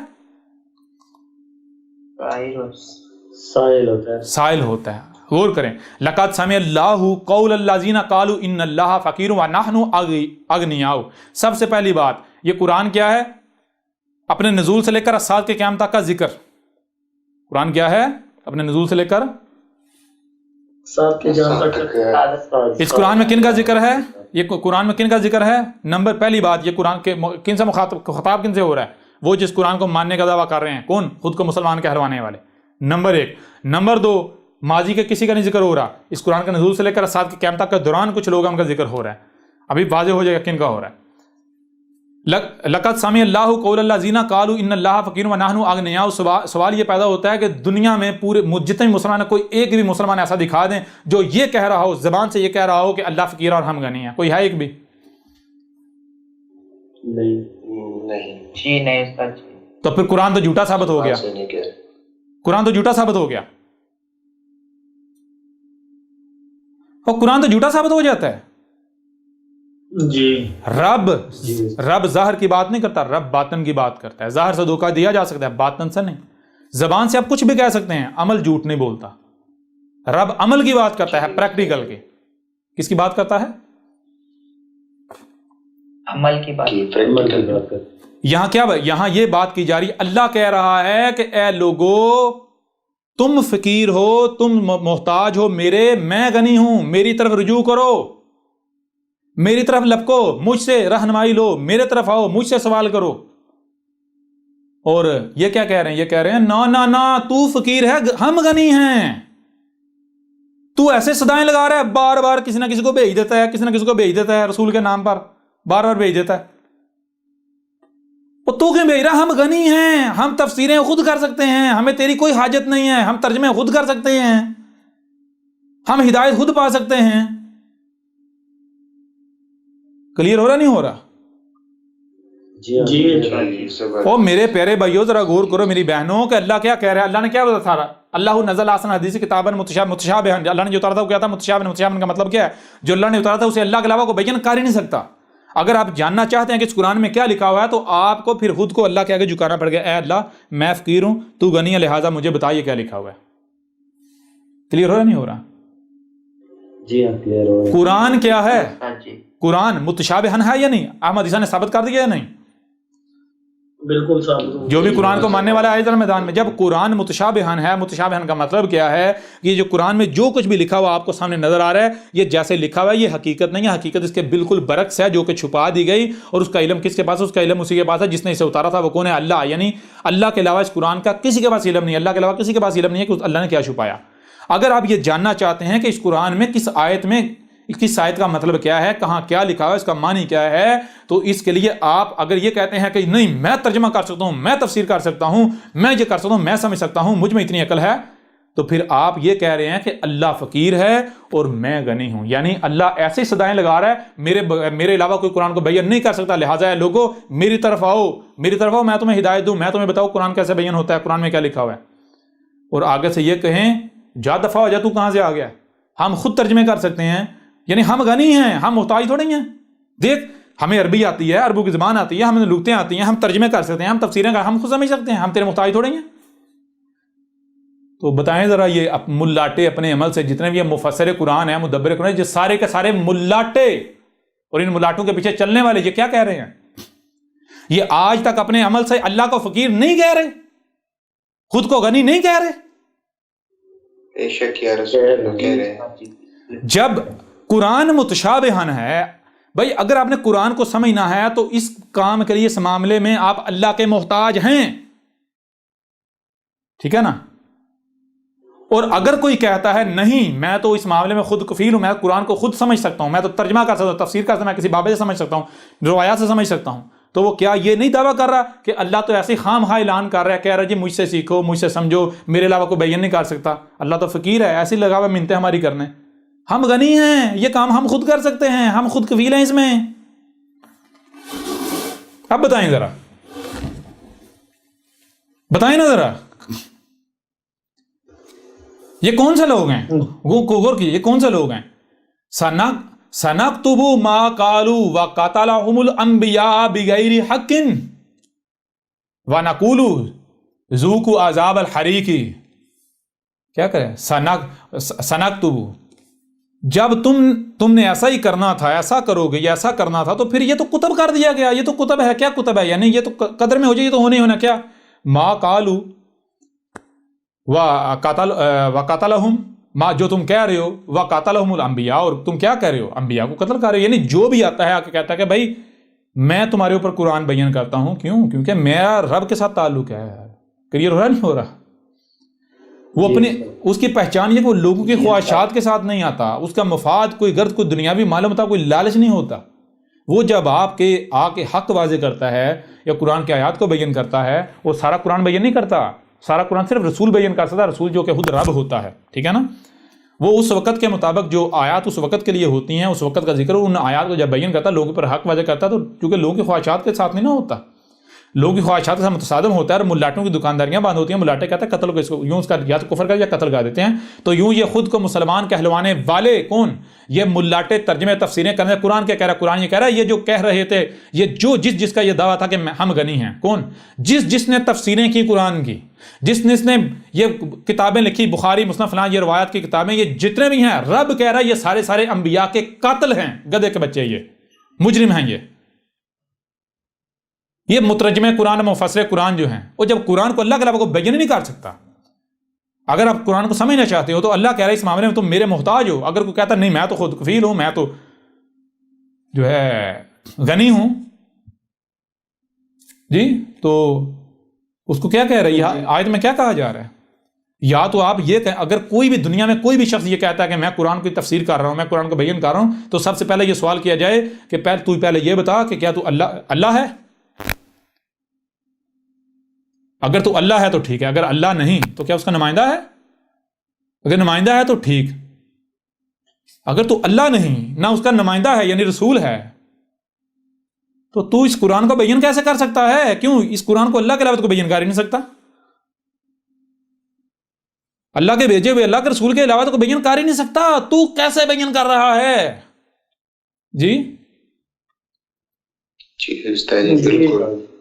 سائل ہوتا ہے۔ غور کریں، لقد سمع اللہ قول الذین قالوا ان اللہ فقیر ونحن اغنیاء۔ سب سے پہلی بات، یہ قرآن کیا ہے؟ اپنے نزول سے لے کر اسات کے قیام تک کا ذکر۔ قرآن کیا ہے؟ اپنے نزول سے لے کر اس قرآن میں کن کا ذکر ہے؟ یہ قرآن میں کن کا ذکر ہے؟ نمبر پہلی بات، یہ قرآن کے کن سے خطاب کن سے ہو رہا ہے؟ وہ جس قرآن کو ماننے کا دعویٰ کر رہے ہیں۔ کون؟ خود کو مسلمان کہلوانے والے، نمبر 1۔ نمبر 2، ماضی کے کسی کا نہیں ذکر ہو رہا، اس قرآن کے نزول سے لے کر اسات کے قیام تک کے دوران کچھ لوگ ان کا ذکر ہو رہا ہے۔ ابھی واضح ہو جائے گا کن کا ہو رہا ہے۔ لقد سمع اللہ قول الذین قالوا ان اللہ فقیر ونحن اغنیاء۔ سوال یہ پیدا ہوتا ہے کہ دنیا میں پورے جتنے بھی مسلمان ہیں، کوئی ایک بھی مسلمان ایسا دکھا دیں جو یہ کہہ رہا ہو، زبان سے یہ کہہ رہا ہو کہ اللہ فقیر اور ہم غنی ہیں؟ کوئی ہے ایک بھی؟ نہیں جی نہیں سر۔ تو پھر قرآن تو جھوٹا ثابت ہو گیا، قرآن تو جھوٹا ثابت ہو گیا، اور قرآن تو جھوٹا ثابت ہو جاتا ہے۔ جی رب ظاہر کی بات نہیں کرتا، رب باطن کی بات کرتا ہے۔ ظاہر سے دھوکہ دیا جا سکتا ہے، باطن سے نہیں۔ زبان سے آپ کچھ بھی کہہ سکتے ہیں، عمل جھوٹ نہیں بولتا. رب عمل کی بات کرتا ہے، پریکٹیکل کے. کس کی بات کرتا ہے؟ عمل کی بات. یہاں کیا یہاں یہ بات کی جا رہی ہے، اللہ کہہ رہا ہے کہ اے لوگو تم فقیر ہو، تم محتاج ہو میرے، میں غنی ہوں، میری طرف رجوع کرو، میری طرف لپکو، مجھ سے رہنمائی لو، میرے طرف آؤ، مجھ سے سوال کرو. اور یہ کیا کہہ رہے ہیں؟ یہ کہہ رہے ہیں نا نا نا، تو فقیر ہے، ہم غنی ہیں. تو ایسے صدائیں لگا رہا ہے، بار بار کسی نہ کسی کو بھیج دیتا ہے، کسی نہ کسی کو بھیج دیتا ہے رسول کے نام پر، بار بار بھیج دیتا ہے. تو کیوں بھیج رہا؟ ہم غنی ہیں، ہم تفسیریں خود کر سکتے ہیں، ہمیں تیری کوئی حاجت نہیں ہے، ہم ترجمے خود کر سکتے ہیں، ہم ہدایت خود پا سکتے ہیں. کلیئر ہو رہا نہیں ہو رہا؟ او میرے پیارے بھائیو ذرا غور کرو میری بہنوں کہ اللہ کیا کہہ رہا ہے. اللہ نے کیا بتا رہا؟ اللہ نزل احسن الحدیث کتابا متشابہا. اللہ نے جو اتارا تھا وہ کیا تھا؟ متشابہ کا مطلب کیا ہے؟ جو اللہ نے اتارا تھا اسے اللہ کے علاوہ کوئی بیان کر ہی نہیں سکتا. اگر آپ جاننا چاہتے ہیں کہ اس قرآن میں کیا لکھا ہوا ہے تو آپ کو پھر خود کو اللہ کے آگے جھکانا پڑے گا. اے اللہ میں فقیر ہوں، تو غنی ہے، لہٰذا مجھے بتائیے کیا لکھا ہوا ہے. کلیئر ہو رہا نہیں ہو رہا؟ جی ہاں کلیئر ہو رہا. قرآن کیا ہے؟ قرآن متشابہن ہے یا نہیں؟ احمد عیسیٰ نے ثابت کر دیا یا نہیں؟ بالکل ثابت. جو بھی قرآن کو ماننے والا ہے ادھر میدان میں. جب قرآن متشابہن ہے، متشابہن کا مطلب کیا ہے؟ یہ جو قرآن میں جو کچھ بھی لکھا ہوا آپ کو سامنے نظر آ رہا ہے، یہ جیسے لکھا ہوا ہے یہ حقیقت نہیں ہے، حقیقت اس کے بالکل برعکس ہے جو کہ چھپا دی گئی. اور اس کا علم کس کے پاس ہے؟ اس کا علم اسی کے پاس ہے جس نے اسے اتارا تھا. وہ کون ہے؟ اللہ. یعنی اللہ کے علاوہ اس قرآن کا کسی کے پاس علم نہیں ہے. اللہ کے علاوہ کسی کے پاس علم نہیں ہے کہ اللہ نے کیا چھپایا. اگر آپ یہ جاننا چاہتے ہیں کہ اس قرآن میں کس آیت کا مطلب کیا ہے، کہاں کیا لکھا ہوا ہے، اس کا معنی کیا ہے، تو اس کے لیے آپ اگر یہ کہتے ہیں کہ نہیں میں ترجمہ کر سکتا ہوں، میں تفسیر کر سکتا ہوں، میں یہ کر سکتا ہوں، میں سمجھ سکتا ہوں، مجھ میں اتنی عقل ہے، تو پھر آپ یہ کہہ رہے ہیں کہ اللہ فقیر ہے اور میں غنی ہوں. یعنی اللہ ایسے صدائیں لگا رہا ہے میرے علاوہ کوئی قرآن کو بیان نہیں کر سکتا، لہٰذا لوگوں میری طرف آؤ، میں تمہیں ہدایت دوں، میں تمہیں بتاؤں قرآن کیسے بیان ہوتا ہے، قرآن میں کیا لکھا ہوا ہے. اور آگے سے یہ کہیں جا دفعہ ہو جا، تو کہاں سے آ گیا؟ ہم خود ترجمے کر سکتے ہیں. یعنی ہم غنی ہیں، ہم محتاج تھوڑے ہیں. دیکھ ہمیں عربی آتی ہے، عربوں کی زبان آتی ہے، ہمیں لغتیں آتی ہیں، ہم ترجمے کر سکتے ہیں، ہم تفسیریں ہم خود سمجھ سکتے ہیں، ہم تیرے محتاج تھوڑے ہیں. تو بتائیں ذرا یہ ملاٹے اپنے عمل سے جتنے بھی مفسر قرآن ہیں، مدبر قرآن، جو سارے کے سارے ملاٹے اور ان ملاٹوں کے پیچھے چلنے والے یہ کیا کہہ رہے ہیں؟ یہ آج تک اپنے عمل سے اللہ کو فقیر نہیں کہہ رہے، خود کو غنی نہیں کہہ رہے. بے شک یا رسول اللہ کہہ رہے ہیں. جب قرآن متشابہن ہے، بھائی اگر آپ نے قرآن کو سمجھنا ہے تو اس کام کے لیے اس معاملے میں آپ اللہ کے محتاج ہیں، ٹھیک ہے نا. اور اگر کوئی کہتا ہے نہیں میں تو اس معاملے میں خود کفیل ہوں، میں قرآن کو خود سمجھ سکتا ہوں، میں تو ترجمہ کر سکتا ہوں، تفسیر کر سکتا ہوں، میں کسی بابے سے سمجھ سکتا ہوں، روایات سے سمجھ سکتا ہوں، تو وہ کیا یہ نہیں دعویٰ کر رہا کہ اللہ تو ایسے خام خواہ اعلان کر رہا ہے، کہہ رہا ہے جی مجھ سے سیکھو، مجھ سے سمجھو، میرے علاوہ کوئی بیان نہیں کر سکتا، اللہ تو فقیر ہے، ایسی لگا ہوا منتیں ہماری کرنے، ہم غنی ہیں، یہ کام ہم خود کر سکتے ہیں، ہم خود کفیل ہیں اس میں. اب بتائیں ذرا، بتائیں نا ذرا، یہ کون سے لوگ ہیں؟ غور کیجیے، یہ کون سے لوگ ہیں؟ سنکتب ما قالوا وقتلهم الانبیاء بغیر حق ونقول ذوقوا عذاب الحریق. کیا کریں؟ سنکتب، جب تم نے ایسا ہی کرنا تھا، ایسا کرو گے یا ایسا کرنا تھا، تو پھر یہ تو کتب کر دیا گیا. یہ تو کتب ہے. کیا کتب ہے؟ یعنی یہ تو قدر میں ہو جائے، یہ تو ہونے ہونا. کیا ما قالوا وقتلهم، ما جو تم کہہ رہے ہو، وقتلهم الانبیاء، اور تم کیا کہہ رہے ہو؟ انبیاء کو قتل کر رہے ہو. یعنی جو بھی آتا ہے آ کے کہتا ہے کہ بھائی میں تمہارے اوپر قرآن بیان کرتا ہوں، کیوں؟ کیونکہ میرا رب کے ساتھ تعلق ہے. کلیئر ہو رہا نہیں ہو رہا؟ وہ اپنے اس کی پہچان یہ کہ وہ لوگوں کی خواہشات کے ساتھ نہیں آتا، اس کا مفاد کوئی غرض، کوئی دنیاوی معلوم ہوتا، کوئی لالچ نہیں ہوتا. وہ جب آپ کے آ کے حق واضح کرتا ہے یا قرآن کی آیات کو بیان کرتا ہے، وہ سارا قرآن بیان نہیں کرتا، سارا قرآن صرف رسول بیان کر سکتا ہے، رسول جو کہ خود رب ہوتا ہے. ٹھیک ہے نا. وہ اس وقت کے مطابق جو آیات اس وقت کے لیے ہوتی ہیں، اس وقت کا ذکر، ان آیات کو جب بیان کرتا ہے، لوگوں پر حق واضح کرتا ہے، تو چونکہ لوگوں کی خواہشات کے ساتھ نہیں نہ ہوتا، لوگوں کی خواہشات کے ساتھ متصادم ہوتا ہے. اور ملاٹوں کی دکانداریاں بند ہوتی ہیں. ملاٹے کہتے ہیں قتل کو، اس کو یوں اس کا یا تو کفر کر یا قتل کر دیتے ہیں. تو یوں یہ خود کو مسلمان کہلوانے والے کون؟ یہ ملاٹے ترجمے تفسیریں کرنے. قرآن کیا کہہ رہا ہے؟ قرآن یہ کہہ رہا ہے، یہ جو کہہ رہے تھے، یہ جو جس کا یہ دعویٰ تھا کہ ہم غنی ہیں، کون؟ جس نے تفسیریں کی قرآن کی، جس نے یہ کتابیں لکھی، بخاری، مسند فلاں، یہ روایات کی کتابیں، یہ جتنے بھی ہیں، رب کہہ رہا ہے یہ سارے سارے انبیاء کے قاتل ہیں، گدھے کے بچے، یہ مجرم ہیں، یہ مترجم قرآن، مفسر قرآن جو ہیں، اور جب قرآن کو اللہ کے علاوہ کو بیان نہیں کر سکتا. اگر آپ قرآن کو سمجھنا چاہتے ہو تو اللہ کہہ رہا ہے اس معاملے میں تم میرے محتاج ہو. اگر کوئی کہتا نہیں میں تو خود کفیل ہوں، میں تو جو ہے غنی ہوں، جی، تو اس کو کیا کہہ رہا ہے؟ آیت میں کیا کہا جا رہا ہے؟ یا تو آپ یہ کہیں، اگر کوئی بھی دنیا میں کوئی بھی شخص یہ کہتا ہے کہ میں قرآن کی تفسیر کر رہا ہوں، میں قرآن کو بیان کر رہا ہوں، تو سب سے پہلے یہ سوال کیا جائے کہ پہلے یہ بتا کہ کیا تو اللہ ہے؟ اگر تو اللہ ہے تو ٹھیک ہے، اگر اللہ نہیں تو کیا اس کا نمائندہ ہے؟ اگر نمائندہ ہے تو ٹھیک، اگر تو اللہ نہیں، نہ اس کا نمائندہ ہے یعنی رسول ہے، تو اس قرآن کو بیان کیسے کر سکتا ہے؟ کیوں اس قرآن کو اللہ کے علاوہ تو بیان کر ہی نہیں سکتا. اللہ کے بھیجے ہوئے اللہ کے رسول کے علاوہ تو بیان کر ہی نہیں سکتا، تو کیسے بیان کر رہا ہے؟ جی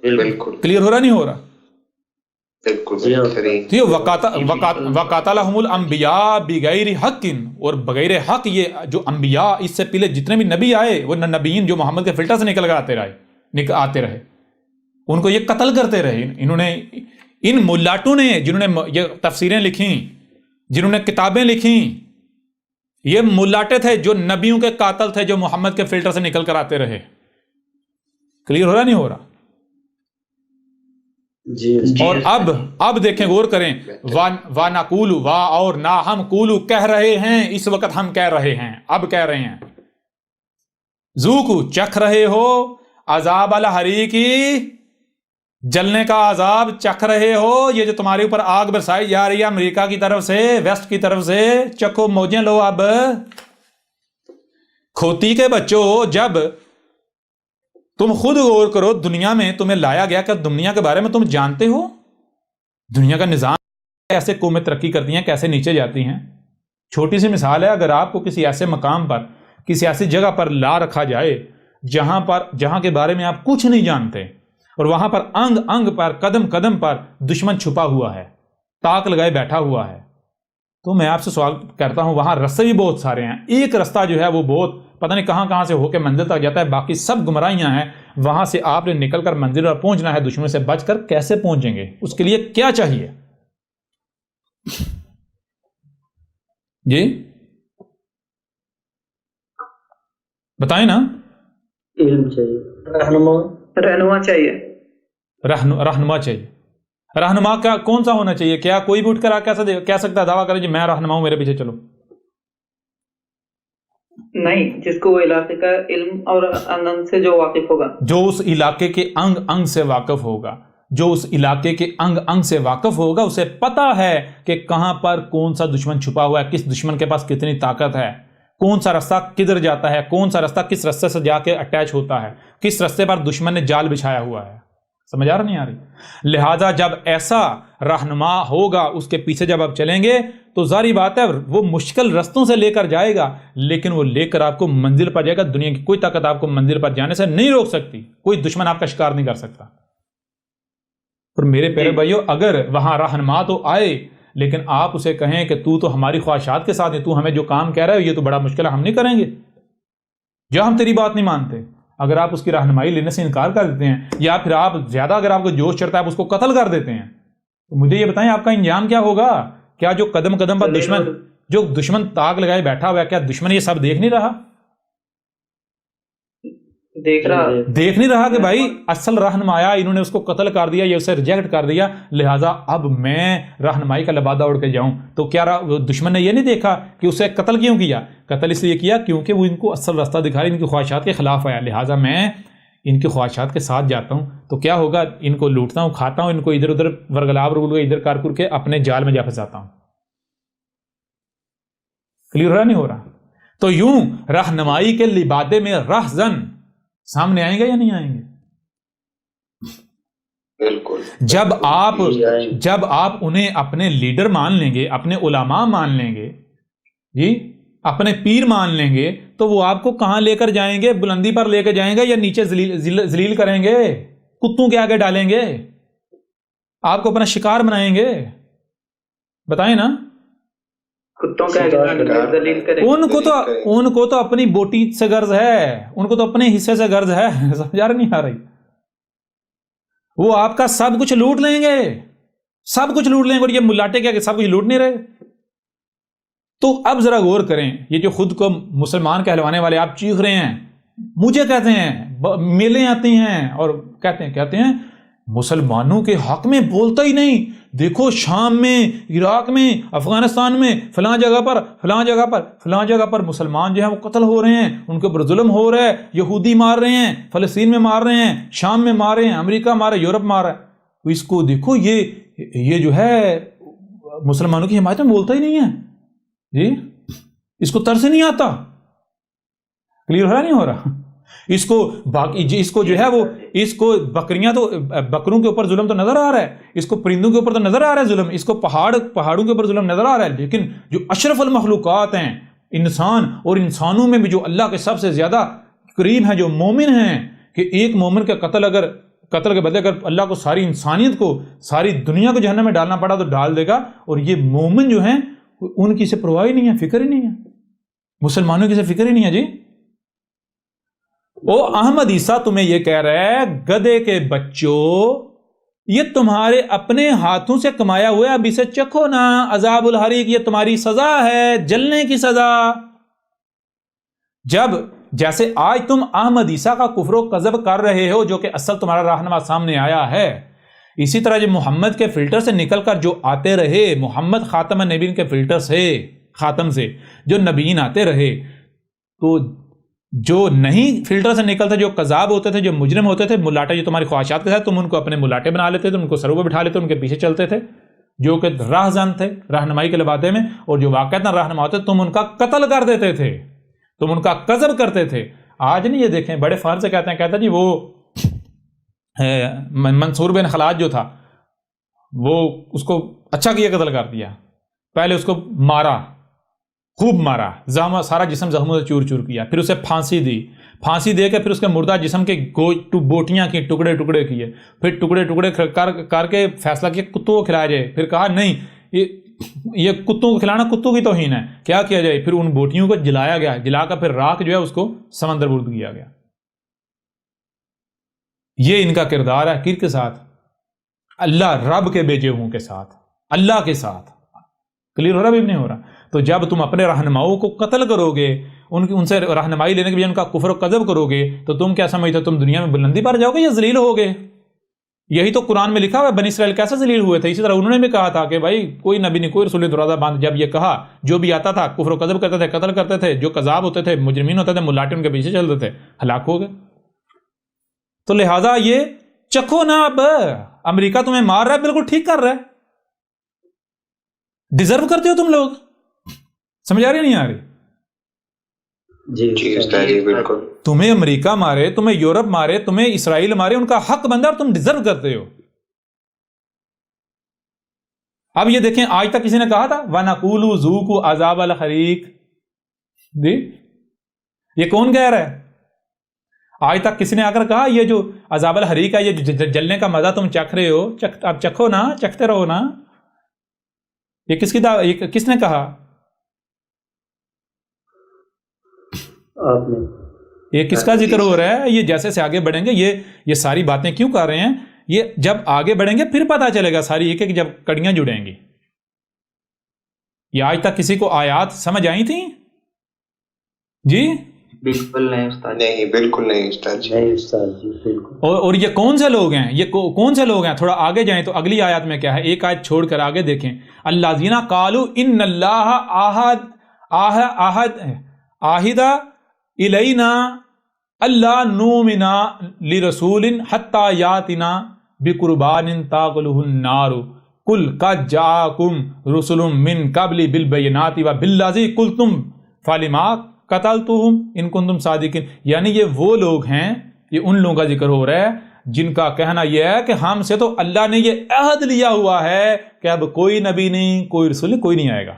بالکل کلیئر ہو رہا نہیں ہو رہا؟ بالکل. وَقَاتَلَهُمُ الْأَنْبِيَاءُ بِغَيْرِ حَقٍ، اور بغیر حق یہ جو انبیاء اس سے پہلے جتنے بھی نبی آئے، وہ نبیین جو محمد کے فلٹر سے نکل کر آتے رہے، ان کو یہ قتل کرتے رہے. انہوں نے، ان ملاٹوں نے جنہوں نے یہ تفسیریں لکھیں، جنہوں نے کتابیں لکھیں، یہ ملاٹے تھے جو نبیوں کے قاتل تھے، جو محمد کے فلٹر سے نکل کر آتے رہے. کلیئر ہو رہا نہیں ہو رہا؟ اور اب دیکھیں، غور کریں، وَنَقُولُ، اور نہ ہم قولو کہہ رہے ہیں، اس وقت ہم کہہ رہے ہیں، اب کہہ رہے ہیں، ذوقوا چکھ رہے ہو، عذاب الحریق، جلنے کا عذاب چکھ رہے ہو، یہ جو تمہارے اوپر آگ برسائی جا رہی ہے امریکہ کی طرف سے، ویسٹ کی طرف سے، چکھو موجیں لو. اب کھوتی کے بچوں، جب تم خود غور کرو، دنیا میں تمہیں لایا گیا کہ دنیا کے بارے میں تم جانتے ہو؟ دنیا کا نظام کیسے قومیں ترقی کرتی ہیں، کیسے نیچے جاتی ہیں. چھوٹی سی مثال ہے، اگر آپ کو کسی ایسے مقام پر، کسی ایسی جگہ پر لا رکھا جائے جہاں کے بارے میں آپ کچھ نہیں جانتے، اور وہاں پر انگ انگ پر، قدم قدم پر دشمن چھپا ہوا ہے، تاک لگائے بیٹھا ہوا ہے، تو میں آپ سے سوال کرتا ہوں، وہاں رستے بھی بہت سارے ہیں، ایک رستہ جو ہے وہ بہت پتہ نہیں کہاں سے ہو کے منزل تک جاتا ہے، باقی سب گمراہیاں ہیں. وہاں سے آپ نے نکل کر منزل پر پہنچنا ہے، دشمن سے بچ کر کیسے پہنچیں گے؟ اس کے لیے کیا چاہیے؟ جی بتائیں نا. علم چاہیے، رہنما چاہیے، رہنما چاہیے. رہنما کا کون سا ہونا چاہیے؟ کیا کوئی بھی اٹھ کر کیسے کہہ سکتا ہے، دعویٰ کرے جی میں رہنما ہوں، میرے پیچھے چلو؟ نہیں، جس کو وہ علاقے کا علم اور انگ سے جو واقف ہوگا، جو اس علاقے کے انگ انگ سے واقف ہوگا، جو اس علاقے کے انگ انگ سے واقف ہوگا، اسے پتا ہے کہ کہاں پر کون سا دشمن چھپا ہوا ہے، کس دشمن کے پاس کتنی طاقت ہے، کون سا رستہ کدھر جاتا ہے، کون سا رستہ کس رستے سے جا کے اٹیچ ہوتا ہے، کس رستے پر دشمن نے جال بچھایا ہوا ہے. سمجھ آ رہا نہیں آ رہی؟ لہذا جب ایسا رہنما ہوگا، اس کے پیچھے جب آپ چلیں گے تو ظاہری بات ہے وہ مشکل رستوں سے لے کر جائے گا، لیکن وہ لے کر آپ کو منزل پر جائے گا. دنیا کی کوئی طاقت آپ کو منزل پر جانے سے نہیں روک سکتی، کوئی دشمن آپ کا شکار نہیں کر سکتا. اور میرے پیارے بھائیو، اگر وہاں رہنما تو آئے، لیکن آپ اسے کہیں کہ تو ہماری خواہشات کے ساتھ ہے، تو ہمیں جو کام کہہ رہا ہے یہ تو بڑا مشکل ہے، ہم نہیں کریں گے، یا ہم تیری بات نہیں مانتے. اگر آپ اس کی رہنمائی لینے سے انکار کر دیتے ہیں، یا پھر آپ زیادہ اگر آپ کو جوش چڑھتا ہے آپ اس کو قتل کر دیتے ہیں، تو مجھے یہ بتائیں آپ کا انجام کیا ہوگا؟ کیا جو قدم قدم پر دشمن تاک لگائے بیٹھا ہوا ہے، کیا دشمن یہ سب دیکھ نہیں رہا؟ دیکھ نہیں رہا کہ بھائی اصل رہنما آیا، انہوں نے اس کو قتل کر دیا، یہ اسے ریجیکٹ کر دیا، لہٰذا اب میں رہنمائی کا لبادہ اڑ کے جاؤں. تو کیا دشمن نے یہ نہیں دیکھا کہ اسے قتل کیوں کیا؟ قتل اس لیے کیا کیونکہ وہ ان کو اصل راستہ دکھا رہا، ان کی خواہشات کے خلاف آیا، لہٰذا میں ان کی خواہشات کے ساتھ جاتا ہوں. تو کیا ہوگا؟ ان کو لوٹتا ہوں، کھاتا ہوں، ان کو ادھر ادھر ورگلاب ادھر کر کے اپنے جال میں جا پھنساتا ہوں. کلیئر ہو رہا نہیں ہو رہا؟ تو یوں رہنمائی کے لبادے میں رہزن سامنے آئیں گے یا نہیں آئیں گے؟ بالکل. جب آپ انہیں اپنے لیڈر مان لیں گے، اپنے علماء مان لیں گے، جی اپنے پیر مان لیں گے، تو وہ آپ کو کہاں لے کر جائیں گے؟ بلندی پر لے کر جائیں گے یا نیچے ذلیل کریں گے، کتوں کے آگے ڈالیں گے؟ آپ کو اپنا شکار بنائیں گے؟ بتائیں نا. کتوں کا ذلیل کریں. ان کو تو اپنی بوٹی سے غرض ہے، ان کو تو اپنے حصے سے غرض ہے. سمجھا نہیں آ رہی؟ وہ آپ کا سب کچھ لوٹ لیں گے، سب کچھ لوٹ لیں گے. اور یہ ملاٹے کیا کہ سب کچھ لوٹ نہیں رہے؟ تو اب ذرا غور کریں. یہ جو خود کو مسلمان کہلوانے والے آپ چیخ رہے ہیں، مجھے کہتے ہیں، میلے آتی ہیں اور کہتے ہیں مسلمانوں کے حق میں بولتا ہی نہیں. دیکھو شام میں، عراق میں، افغانستان میں، فلاں جگہ پر مسلمان جو ہیں وہ قتل ہو رہے ہیں، ان کے اوپر ظلم ہو رہا ہے، یہودی مار رہے ہیں، فلسطین میں مار رہے ہیں، شام میں مار رہے ہیں، امریکہ مار رہا ہے، یورپ مار رہا ہے. تو اس کو دیکھو، یہ جو ہے مسلمانوں کی حمایت میں بولتا ہی نہیں ہے جی. اس کو ترس نہیں آتا. کلیئر ہو رہا نہیں ہو رہا؟ اس کو جو ہے وہ اس کو بکریاں تو بکروں کے اوپر ظلم تو نظر آ رہا ہے، اس کو پرندوں کے اوپر تو نظر آ رہا ہے ظلم، اس کو پہاڑوں کے اوپر ظلم نظر آ رہا ہے. لیکن جو اشرف المخلوقات ہیں انسان، اور انسانوں میں بھی جو اللہ کے سب سے زیادہ قریب ہیں، جو مومن ہیں، کہ ایک مومن کا قتل کے بدلے اگر اللہ کو ساری انسانیت کو، ساری دنیا کو جہنم میں ڈالنا پڑا تو ڈال دے گا. اور یہ مومن جو ہیں ان کی سے پرواہ ہی نہیں ہے، فکر ہی نہیں ہے. مسلمانوں کی سے فکر ہی نہیں ہے جی. احمد عیسیٰ تمہیں یہ کہہ رہا ہے، گدے کے بچوں، یہ تمہارے اپنے ہاتھوں سے کمایا ہوا ہے، اب اسے چکھو نا. عذاب الحریق، یہ تمہاری سزا ہے، جلنے کی سزا. جیسے آج تم احمد عیسیٰ کا کفر و کذب کر رہے ہو، جو کہ اصل تمہارا رہنما سامنے آیا ہے، اسی طرح جو محمد کے فلٹر سے نکل کر جو آتے رہے، محمد خاتم النبیین کے فلٹر سے، خاتم سے جو نبیین آتے رہے، تو جو نہیں فلٹر سے نکلتے، جو کذاب ہوتے تھے، جو مجرم ہوتے تھے، ملاٹے جو تمہاری خواہشات کے ساتھ، تم ان کو اپنے ملاٹے بنا لیتے تھے، ان کو سروں پہ بٹھا لیتے، ان کے پیچھے چلتے تھے، جو کہ راہزن تھے رہنمائی کے لبادے میں، اور جو واقعتاً رہنما ہوتے تم ان کا قتل کر دیتے تھے، تم ان کا کذب کرتے تھے. آج نہیں، یہ دیکھیں بڑے فخر سے کہتا جی وہ منصور بن خلاج جو تھا، وہ اس کو اچھا کیا قتل کر دیا. پہلے اس کو مارا، خوب مارا، سارا جسم زخموں سے چور چور کیا، پھر اسے پھانسی دی، پھانسی دے کے پھر اس کے مردہ جسم کے بوٹیاں کی، ٹکڑے ٹکڑے کیے، پھر ٹکڑے ٹکڑے کر کے فیصلہ کیا کتوں کو کھلایا جائے. پھر کہا نہیں، یہ کتوں کو کھلانا کتوں کی توہین ہے، کیا کیا جائے؟ پھر ان بوٹیوں کو جلایا گیا، جلا کر پھر راکھ جو ہے اس کو سمندر برد کیا گیا. یہ ان کا کردار ہے. کس کے ساتھ؟ اللہ رب کے بھیجے ہوں کے ساتھ، اللہ کے ساتھ. کلیئر ہو رہا بھی نہیں ہو رہا؟ تو جب تم اپنے رہنماؤں کو قتل کرو گے، ان سے رہنمائی لینے کے بجائے ان کا کفر و کذب کرو گے، تو تم کیا سمجھتے ہو تم دنیا میں بلندی پر جاؤ گے یا ذلیل ہوگے؟ یہی تو قرآن میں لکھا ہوا ہے بنی اسرائیل کیسے ذلیل ہوئے تھے. اسی طرح انہوں نے بھی کہا تھا کہ بھائی کوئی نبی نہیں، کوئی رسول نہیں، دروازہ بند. جب یہ کہا، جو بھی آتا تھا کفر و کذب کرتے تھے، قتل کرتے تھے، جو کذاب ہوتے تھے، مجرمین ہوتے تھے، ملاٹے ان کے پیچھے چلتے تھے، ہلاک ہو گئے. تو لہذا یہ چکھو نا. اب امریکہ تمہیں مار رہا ہے، بالکل ٹھیک کر رہا ہے. ڈیزرو کرتے ہو تم لوگ. سمجھ آ رہی نہیں آ رہی؟ جی بالکل. تمہیں امریکہ مارے، تمہیں یورپ مارے، تمہیں اسرائیل مارے، ان کا حق بندہ، اور تم ڈیزرو کرتے ہو. اب یہ دیکھیں، آج تک کسی نے کہا تھا وَنَقُولُ ذُوقُوا عَذَابَ الْحَرِيقِ؟ جی یہ کون کہہ رہا ہے؟ آج تک کسی نے آ کر کہا یہ جو عذاب الحریق ہے، یہ جلنے کا مزہ تم چکھ رہے ہو، اب چکھو نا، چکھتے رہو نا. یہ کس نے کہا؟ آپ نے. یہ کس کا ذکر ہو رہا ہے؟ یہ جیسے سے آگے بڑھیں گے، یہ ساری باتیں کیوں کر رہے ہیں؟ یہ جب آگے بڑھیں گے پھر پتہ چلے گا ساری، ایک ایک جب کڑیاں جڑیں گی. یہ آج تک کسی کو آیات سمجھ آئی تھیں؟ جی بالکل نہیں استاد. نہیں بالکل نہیں استاد جی. نہیں استاد جی بالکل. اور یہ کون سے لوگ ہیں؟ یہ کون سے لوگ ہیں؟ تھوڑا آگے جائیں تو اگلی آیات میں کیا ہے؟ ایک آیت چھوڑ کر آگے دیکھیں. الذین قالوا ان اللہ عہد الینا اللہ نؤمن لرسول حتی یاتنا بقربان تاکلہ النار قل قد جاءکم رسل من قبل بالبینات وبالذی قلتم فلما قتلتم ان کنتم صادقین. یعنی یہ وہ لوگ ہیں، یہ ان لوگوں کا ذکر ہو رہا ہے جن کا کہنا یہ ہے کہ ہم سے تو اللہ نے یہ عہد لیا ہوا ہے کہ اب کوئی نبی نہیں، کوئی رسول نہیں، کوئی نہیں آئے گا.